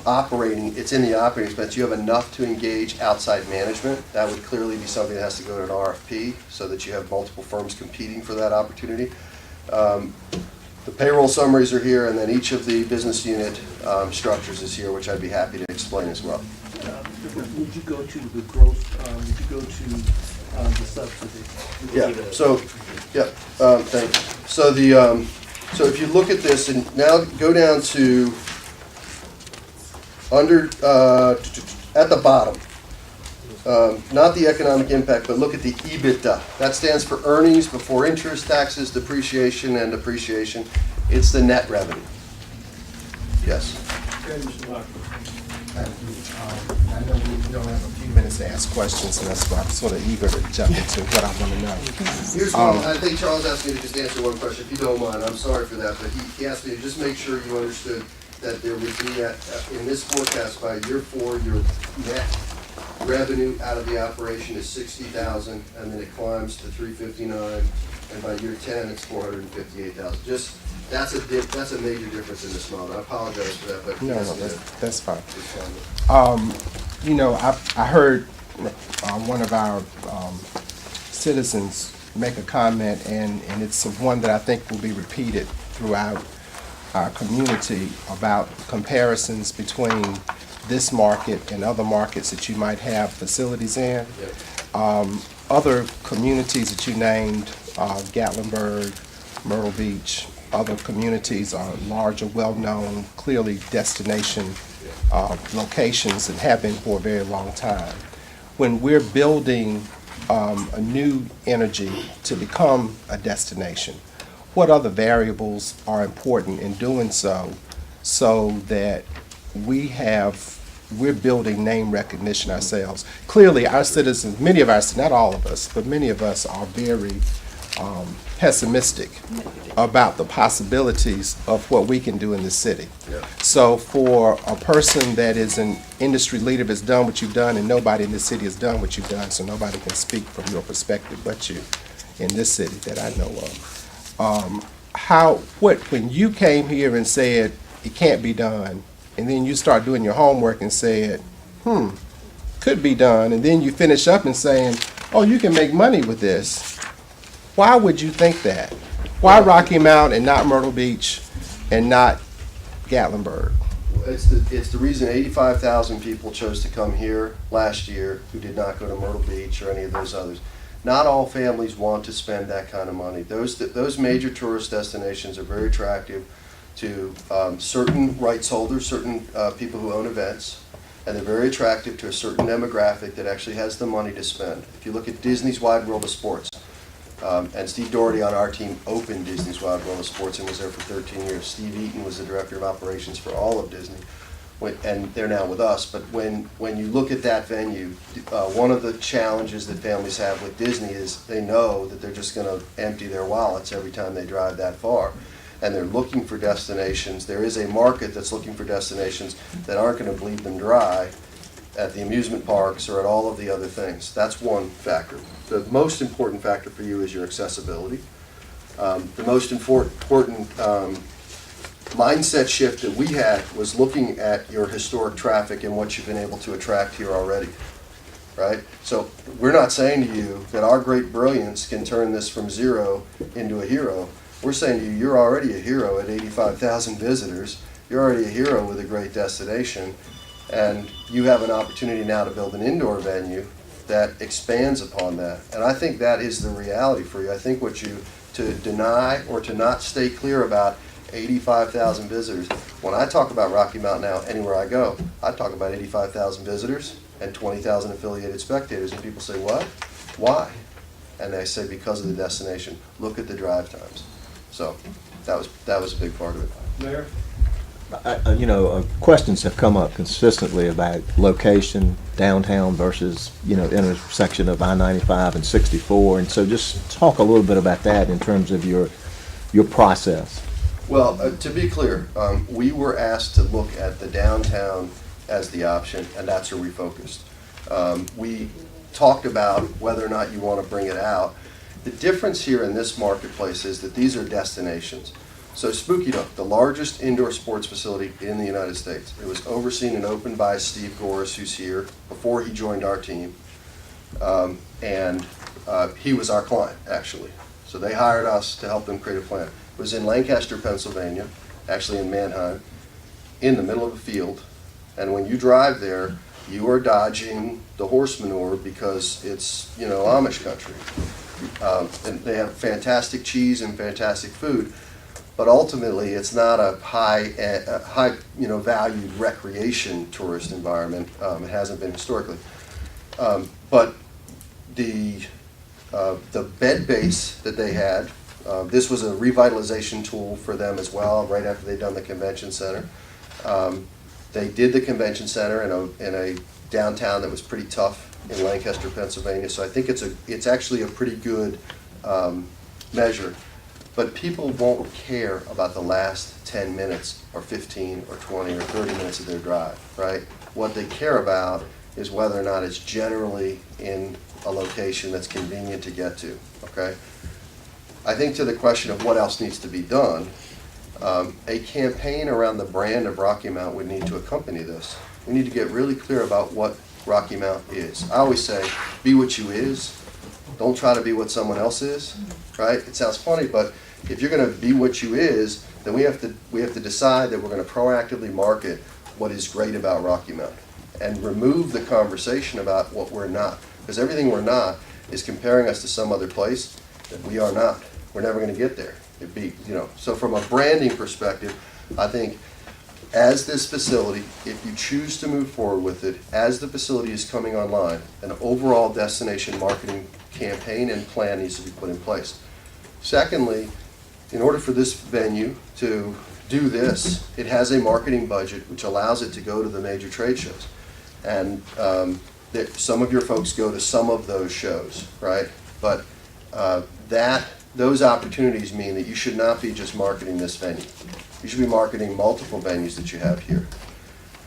operating, it's in the operating expense, you have enough to engage outside management. That would clearly be something that has to go to an RFP so that you have multiple firms competing for that opportunity. The payroll summaries are here, and then each of the business unit structures is here, which I'd be happy to explain as well. Would you go to the growth, would you go to the subsidy? Yeah, so, thank you. So so if you look at this, and now go down to at the bottom, not the economic impact, but look at the EBITDA. That stands for earnings before interest, taxes, depreciation, and appreciation. It's the net revenue. Yes. Okay, Mr. Lockwood. Thank you. I know we only have a few minutes to ask questions, and that's why I'm sort of eager to jump into what I want to know. Here's one, I think Charles asked me to just answer one question, if you don't mind. I'm sorry for that, but he asked me to just make sure you understood that there would be, in this forecast, by year 4, your net revenue out of the operation is 60,000, and then it climbs to 359, and by year 10, it's 458,000. Just, that's a major difference in this model. I apologize for that, but. No, yes, that's fine. it's You know, I heard one of our citizens make a comment, and it's one that I think will be repeated throughout our community about comparisons between this market and other markets that you might have facilities in. Other communities that you named, Gatlinburg, Myrtle Beach, other communities are larger, well-known, clearly destination locations and have been for a very long time. When we're building a new energy to become a destination, what other variables are important in doing so, so that we're building name recognition ourselves? Clearly, our citizens, many of us, not all of us, but many of us are very pessimistic about the possibilities of what we can do in this city. Yeah. So for a person that is an industry leader that's done what you've done, and nobody in this city has done what you've done, so nobody can speak from your perspective but you in this city that I know of. When you came here and said it can't be done, and then you start doing your homework and said, could be done, and then you finish up and saying, oh, you can make money with this. Why would you think that? Why Rocky Mount and not Myrtle Beach and not Gatlinburg? It's the reason 85,000 people chose to come here last year who did not go to Myrtle Beach or any of those others. Not all families want to spend that kind of money. Those major tourist destinations are very attractive to certain rights holders, certain people who own events, and they're very attractive to a certain demographic that actually has the money to spend. If you look at Disney's Wide World of Sports, and Steve Doherty on our team opened Disney's Wide World of Sports and was there for 13 years. Steve Eaton was the director of operations for all of Disney, and they're now with us. But when you look at that venue, one of the challenges that families have with Disney is they know that they're just going to empty their wallets every time they drive that far. And they're looking for destinations. There is a market that's looking for destinations that aren't going to bleed them dry at the amusement parks or at all of the other things. That's one factor. The most important factor for you is your accessibility. The most important mindset shift that we had was looking at your historic traffic and what you've been able to attract here already, right? So we're not saying to you that our great brilliance can turn this from zero into a hero. We're saying to you, you're already a hero at 85,000 visitors. You're already a hero with a great destination. And you have an opportunity now to build an indoor venue that expands upon that. And I think that is the reality for you. I think to deny or to not stay clear about 85,000 visitors, when I talk about Rocky Mount now, anywhere I go, I talk about 85,000 visitors and 20,000 affiliated spectators. And people say, what? Why? And I say, because of the destination. Look at the drive times. So that was a big part of it. Mayor? Questions have come up consistently about location, downtown versus, intersection of I-95 and 64. And so just talk a little bit about that in terms of your process. Well, to be clear, we were asked to look at the downtown as the option, and that's where we focused. We talked about whether or not you want to bring it out. The difference here in this marketplace is that these are destinations. So Spooky Nook, the largest indoor sports facility in the United States. It was overseen and opened by Steve Goris, who's here, before he joined our team. And he was our client, actually. So they hired us to help them create a plan. It was in Lancaster, Pennsylvania, actually in Manheim, in the middle of a field. And when you drive there, you are dodging the horse manure because it's, Amish country. And they have fantastic cheese and fantastic food. But ultimately, it's not a high valued recreation tourist environment. It hasn't been historically. But the bed base that they had, this was a revitalization tool for them as well, right after they'd done the convention center. They did the convention center in a downtown that was pretty tough in Lancaster, Pennsylvania. So I think it's actually a pretty good measure. But people won't care about the last 10 minutes or 15 or 20 or 30 minutes of their drive, right? What they care about is whether or not it's generally in a location that's convenient to get to, okay? I think to the question of what else needs to be done, a campaign around the brand of Rocky Mount would need to accompany this. We need to get really clear about what Rocky Mount is. I always say, be what you is. Don't try to be what someone else is, right? It sounds funny, but if you're going to be what you is, then we have to decide that we're going to proactively market what is great about Rocky Mount and remove the conversation about what we're not. Because everything we're not is comparing us to some other place that we are not. We're never going to get there. It'd be, so from a branding perspective, I think as this facility, if you choose to move forward with it, as the facility is coming online, an overall destination marketing campaign and plan needs to be put in place. Secondly, in order for this venue to do this, it has a marketing budget which allows it to go to the major trade shows. And some of your folks go to some of those shows, right? But those opportunities mean that you should not be just marketing this venue. You should be marketing multiple venues that you have here.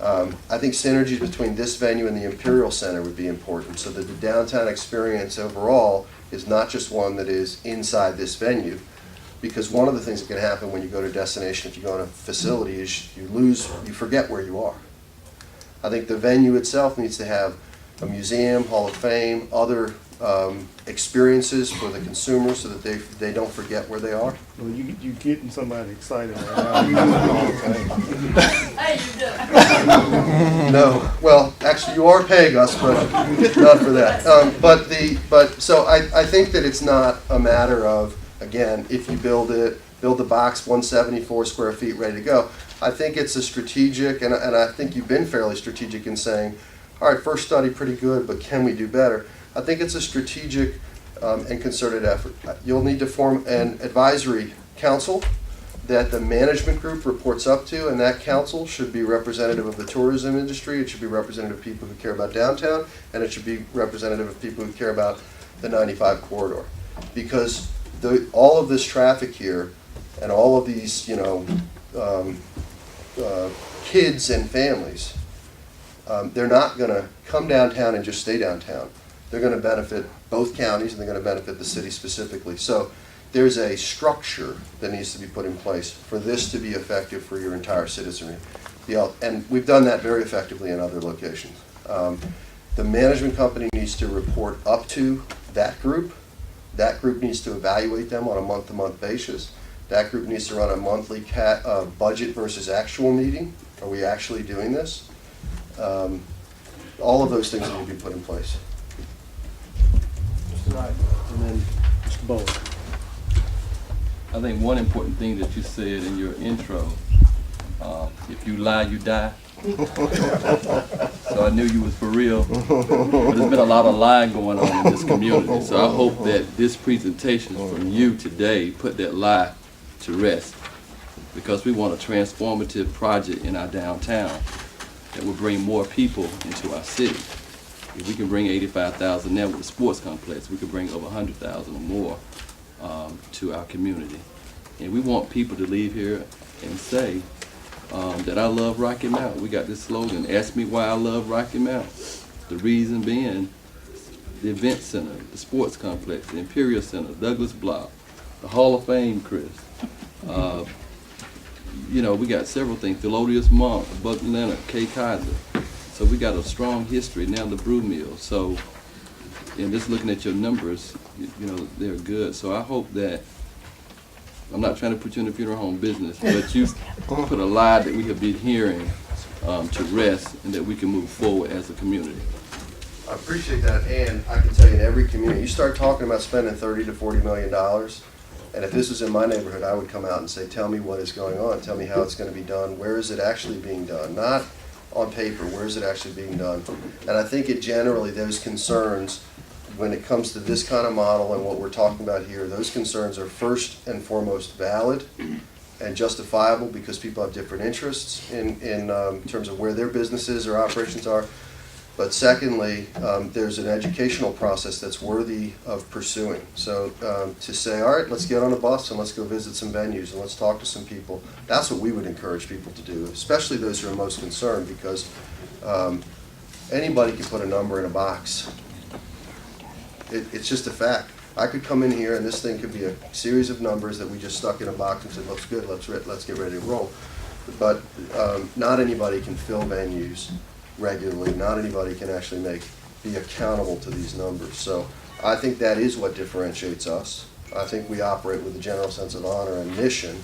I think synergies between this venue and the Imperial Center would be important so that the downtown experience overall is not just one that is inside this venue, because one of the things that can happen when you go to a destination, if you go to a facility, is you forget where you are. I think the venue itself needs to have a museum, Hall of Fame, other experiences for the consumers so that they don't forget where they are. Well, you getting somebody excited right now. You doing the whole thing. Hey, you do it. No, well, actually, you are paying us, but not for that. So I think that it's not a matter of, again, if you build the box 174 square feet ready to go. I think it's a strategic, and I think you've been fairly strategic in saying, all right, first study pretty good, but can we do better? I think it's a strategic and concerted effort. You'll need to form an advisory council that the management group reports up to, and that council should be representative of the tourism industry, it should be representative of people who care about downtown, and it should be representative of people who care about the 95 corridor. Because all of this traffic here and all of these, kids and families, they're not going to come downtown and just stay downtown. They're going to benefit both counties and they're going to benefit the city specifically. So there's a structure that needs to be put in place for this to be effective for your entire citizenry. And we've done that very effectively in other locations. The management company needs to report up to that group. That group needs to evaluate them on a month-to-month basis. That group needs to run a monthly budget versus actual meeting. Are we actually doing this? All of those things need to be put in place. Mr. Knight, and then Mr. Bowen. I think one important thing that you said in your intro, if you lie, you die. So I knew you was for real. But there's been a lot of lying going on in this community. So I hope that this presentation from you today put that lie to rest. Because we want a transformative project in our downtown that will bring more people into our city. If we can bring 85,000 there with the sports complex, we can bring over 100,000 or more to our community. And we want people to leave here and say that I love Rocky Mount. We got this slogan, ask me why I love Rocky Mount. The reason being the event center, the sports complex, the Imperial Center, Douglas Block, the Hall of Fame, Chris. We got several things, Thelonious Monk, Buck Leonard, Kay Kaiser. So we got a strong history, now the Brew Mill. So, and just looking at your numbers, they're good. So I hope that, I'm not trying to put you in the funeral home business, but you put a lie that we have been hearing to rest and that we can move forward as a community. I appreciate that, and I can tell you in every community, you start talking about spending $30 to $40 million, and if this was in my neighborhood, I would come out and say, tell me what is going on, tell me how it's going to be done, where is it actually being done, not on paper, where is it actually being done? And I think those concerns, when it comes to this kind of model and what we're talking about here, those concerns are first and foremost valid, and justifiable because people have different interests in terms of where their businesses or operations are. But secondly, there's an educational process that's worthy of pursuing. So to say, all right, let's get on a bus and let's go visit some venues and let's talk to some people, that's what we would encourage people to do, especially those who are most concerned, because anybody can put a number in a box. It's just a fact. I could come in here and this thing could be a series of numbers that we just stuck in a box and said, looks good, let's get ready to roll. But not anybody can fill venues regularly. Not anybody can actually be accountable to these numbers. So I think that is what differentiates us. I think we operate with a general sense of honor and mission,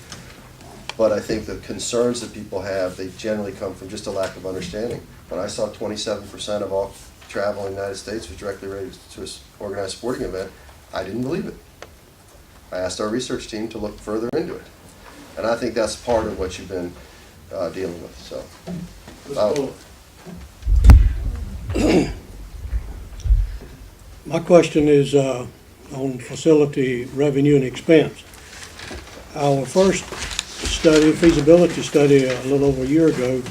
but I think the concerns that people have, they generally come from just a lack of understanding. When I saw 27% of all travel in the United States was directly related to an organized sporting event, I didn't believe it. I asked our research team to look further into it. And I think that's part of what you've been dealing with. So. My question is on facility revenue and expense. Our first study, feasibility study, a little over a year ago,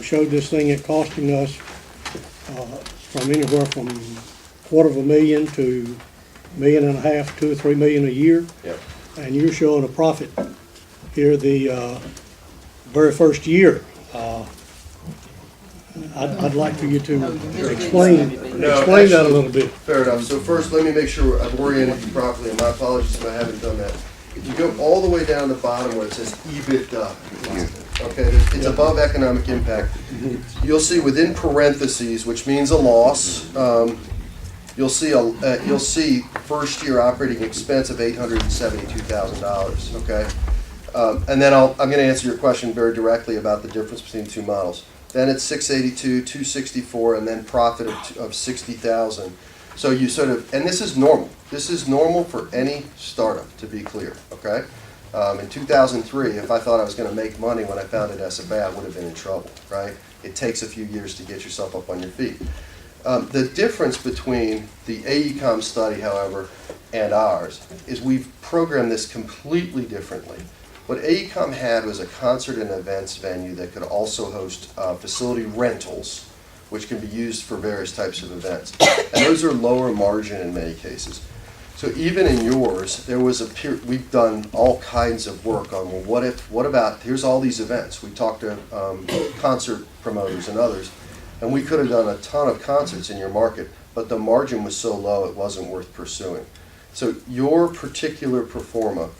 showed this thing at costing us from anywhere from $250,000 to $1.5 million, $2 or $3 million a year. Yep. And you're showing a profit here the very first year. I'd like for you to explain that a little bit. Fair enough. So first, let me make sure I've oriented you properly, and my apologies if I haven't done that. If you go all the way down to the bottom where it says EBITDA, okay, it's above economic impact. You'll see within parentheses, which means a loss, you'll see first year operating expense of $872,000, okay? And then I'm going to answer your question very directly about the difference between the two models. Then it's 682, 264, and then profit of 60,000. So you sort of, and this is normal. This is normal for any startup, to be clear, okay? In 2003, if I thought I was going to make money when I founded SFA, I would have been in trouble, right? It takes a few years to get yourself up on your feet. The difference between the AECOM study, however, and ours is we've programmed this completely differently. What AECOM had was a concert and events venue that could also host facility rentals, which can be used for various types of events. And those are lower margin in many cases. So even in yours, there was we've done all kinds of work on, well, what about, here's all these events. We talked to concert promoters and others, and we could have done a ton of concerts in your market, but the margin was so low it wasn't worth pursuing. So your particular performa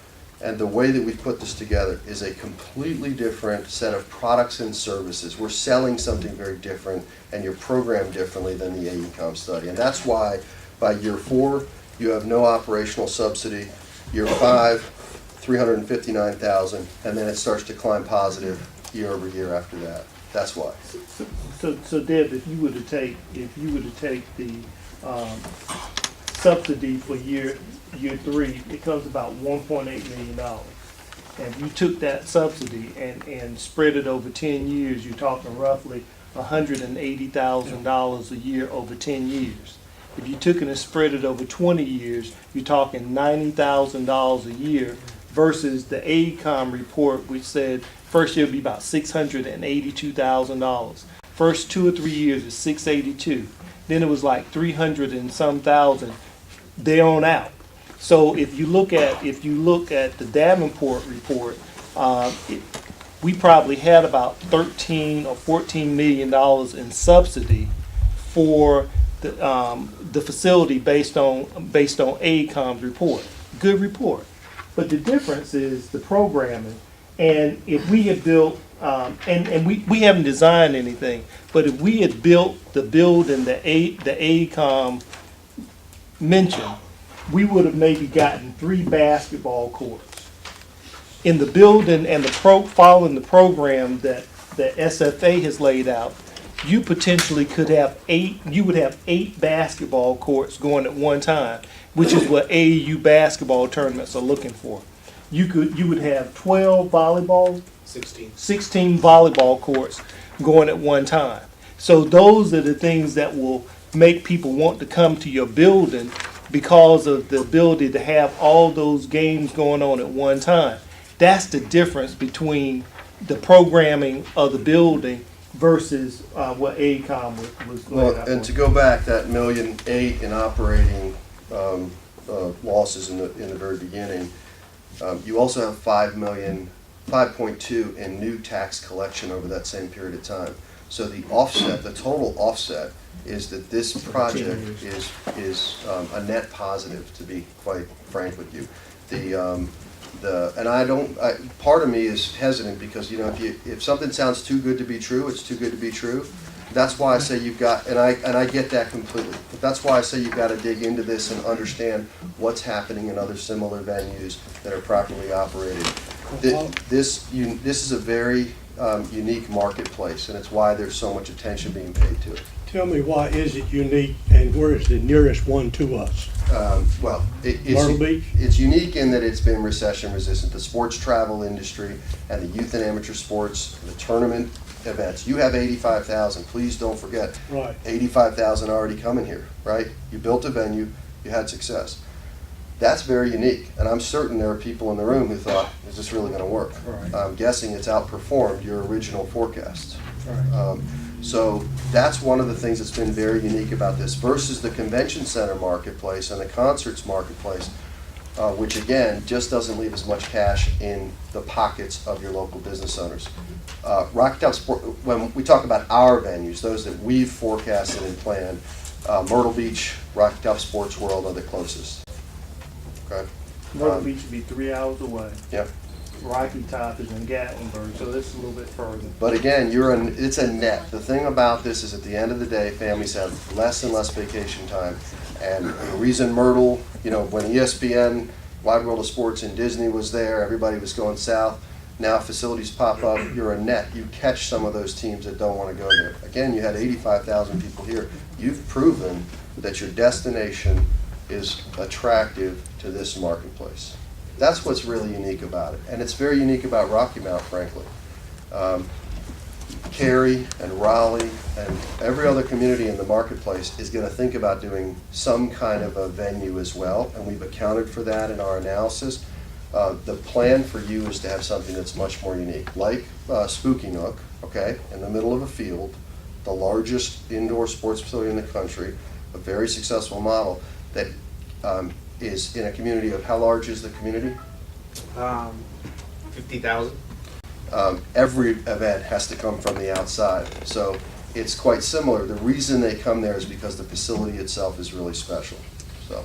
and the way that we put this together is a completely different set of products and services. We're selling something very different, and you're programmed differently than the AECOM study. And that's why by year 4, you have no operational subsidy. Year 5, $359,000, and then it starts to climb positive year over year after that. That's why. So Deb, if you were to take the subsidy for year 3, it comes about $1.8 million. And if you took that subsidy and spread it over 10 years, you're talking roughly $180,000 a year over 10 years. If you took it and spread it over 20 years, you're talking $90,000 a year versus the AECOM report, which said first year would be about $682,000. First 2 or 3 years is $682. Then it was like 300 and some thousand there on out. So if you look at the Davenport report, we probably had about $13 or $14 million in subsidy for the facility based on AECOM's report. Good report. But the difference is the programming. And if we had built, and we haven't designed anything, but if we had built the building the AECOM mentioned, we would have maybe gotten 3 basketball courts. In the building and following the program that SFA has laid out, you potentially could have 8 basketball courts going at one time, which is what AAU basketball tournaments are looking for. You would have 16 volleyball courts going at one time. So those are the things that will make people want to come to your building because of the ability to have all those games going on at one time. that's the difference between the programming of the building versus what AECOM was Well, laid out and for. to go back, that $1.8 million in operating losses in the very beginning, you also have $5.2 million in new tax collection over that same period of time. So the offset, the total offset, is that this project is a net positive, to be quite frank with you. Part of me is hesitant because, you know, if something sounds too good to be true, it's too good to be true. That's why I say you've got, and I get that completely, but that's why I say you've got to dig into this and understand what's happening in other similar venues that are properly operated. This is a very unique marketplace, and it's why there's so much attention being paid to it. Tell me, why is it unique, and where is the nearest one to us? Myrtle Beach? It's unique in that it's been recession resistant. The sports travel industry and the youth and amateur sports, the tournament events. You have 85,000. Please don't forget. Right. 85,000 already coming here, right? You built a venue. You had success. That's very unique, and I'm certain there are people in the room who thought, is this really going to work? Right. I'm guessing it's outperformed your original forecasts. Right. So that's one of the things that's been very unique about this versus the convention center marketplace and the concerts marketplace, which again, just doesn't leave as much cash in the pockets of your local business owners. Rocky Top Sport, when we talk about our venues, those that we've forecasted and planned, Myrtle Beach, Rocky Top Sports World are the closest. Okay. Myrtle Beach would be 3 hours away. Yep. Rocky Top is in Gatlinburg, so that's a little bit further. But again, it's a net. The thing about this is at the end of the day, families have less and less vacation time. And the reason Myrtle, you know, when ESPN, Wide World of Sports and Disney was there, everybody was going south. Now facilities pop up, you're a net. You catch some of those teams that don't want to go there. Again, you had 85,000 people here. You've proven that your destination is attractive to this marketplace. That's what's really unique about it. And it's very unique about Rocky Mount, frankly. Cary and Raleigh and every other community in the marketplace is going to think about doing some kind of a venue as well, and we've accounted for that in our analysis. The plan for you is to have something that's much more unique, like Spooky Nook, okay, in the middle of a field, the largest indoor sports facility in the country, a very successful model that is in a community of, how large is the community? 50,000. Every event has to come from the outside. So it's quite similar. The reason they come there is because the facility itself is really special. So.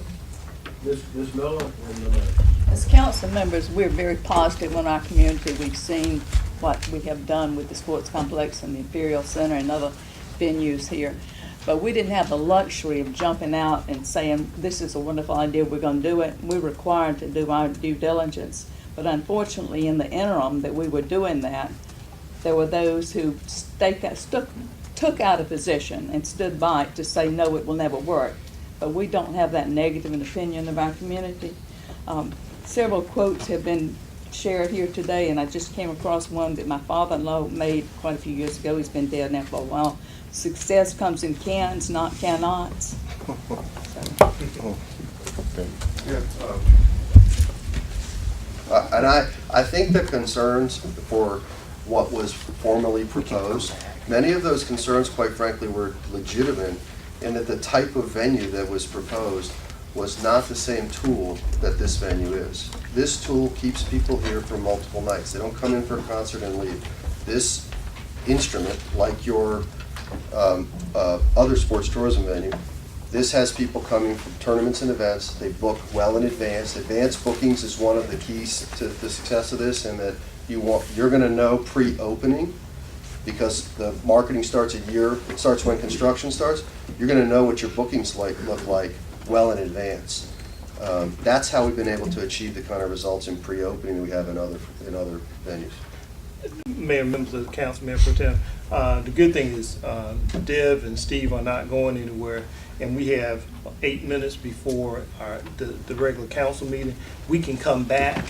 Ms. Miller? As council members, we're very positive on our community. We've seen what we have done with the sports complex and the Imperial Center and other venues here. But we didn't have the luxury of jumping out and saying, this is a wonderful idea, we're going to do it. We're required to do our due diligence. But unfortunately, in the interim that we were doing that, there were those who took out a position and stood by it to say, no, it will never work. But we don't have that negative opinion of our community. Several quotes have been shared here today, and I just came across one that my father-in-law made quite a few years ago. He's been dead now for a while. Success comes in cans, not cannots. And I think the concerns for what was formally proposed, many of those concerns, quite frankly, were legitimate in that the type of venue that was proposed was not the same tool that this venue is. This tool keeps people here for multiple nights. They don't come in for a concert and leave. This instrument, like your other sports tourism venue, this has people coming from tournaments and events. They book well in advance. Advanced bookings is one of the keys to the success of this, and that you're going to know pre-opening, because the marketing starts it starts when construction starts. You're going to know what your bookings look like well in advance. That's how we've been able to achieve the kind of results in pre-opening that we have in other venues. Mayor, members of the council, Mayor Pro Tem, the good thing is Dev and Steve are not going anywhere, and we have 8 minutes before the regular council meeting. We can come back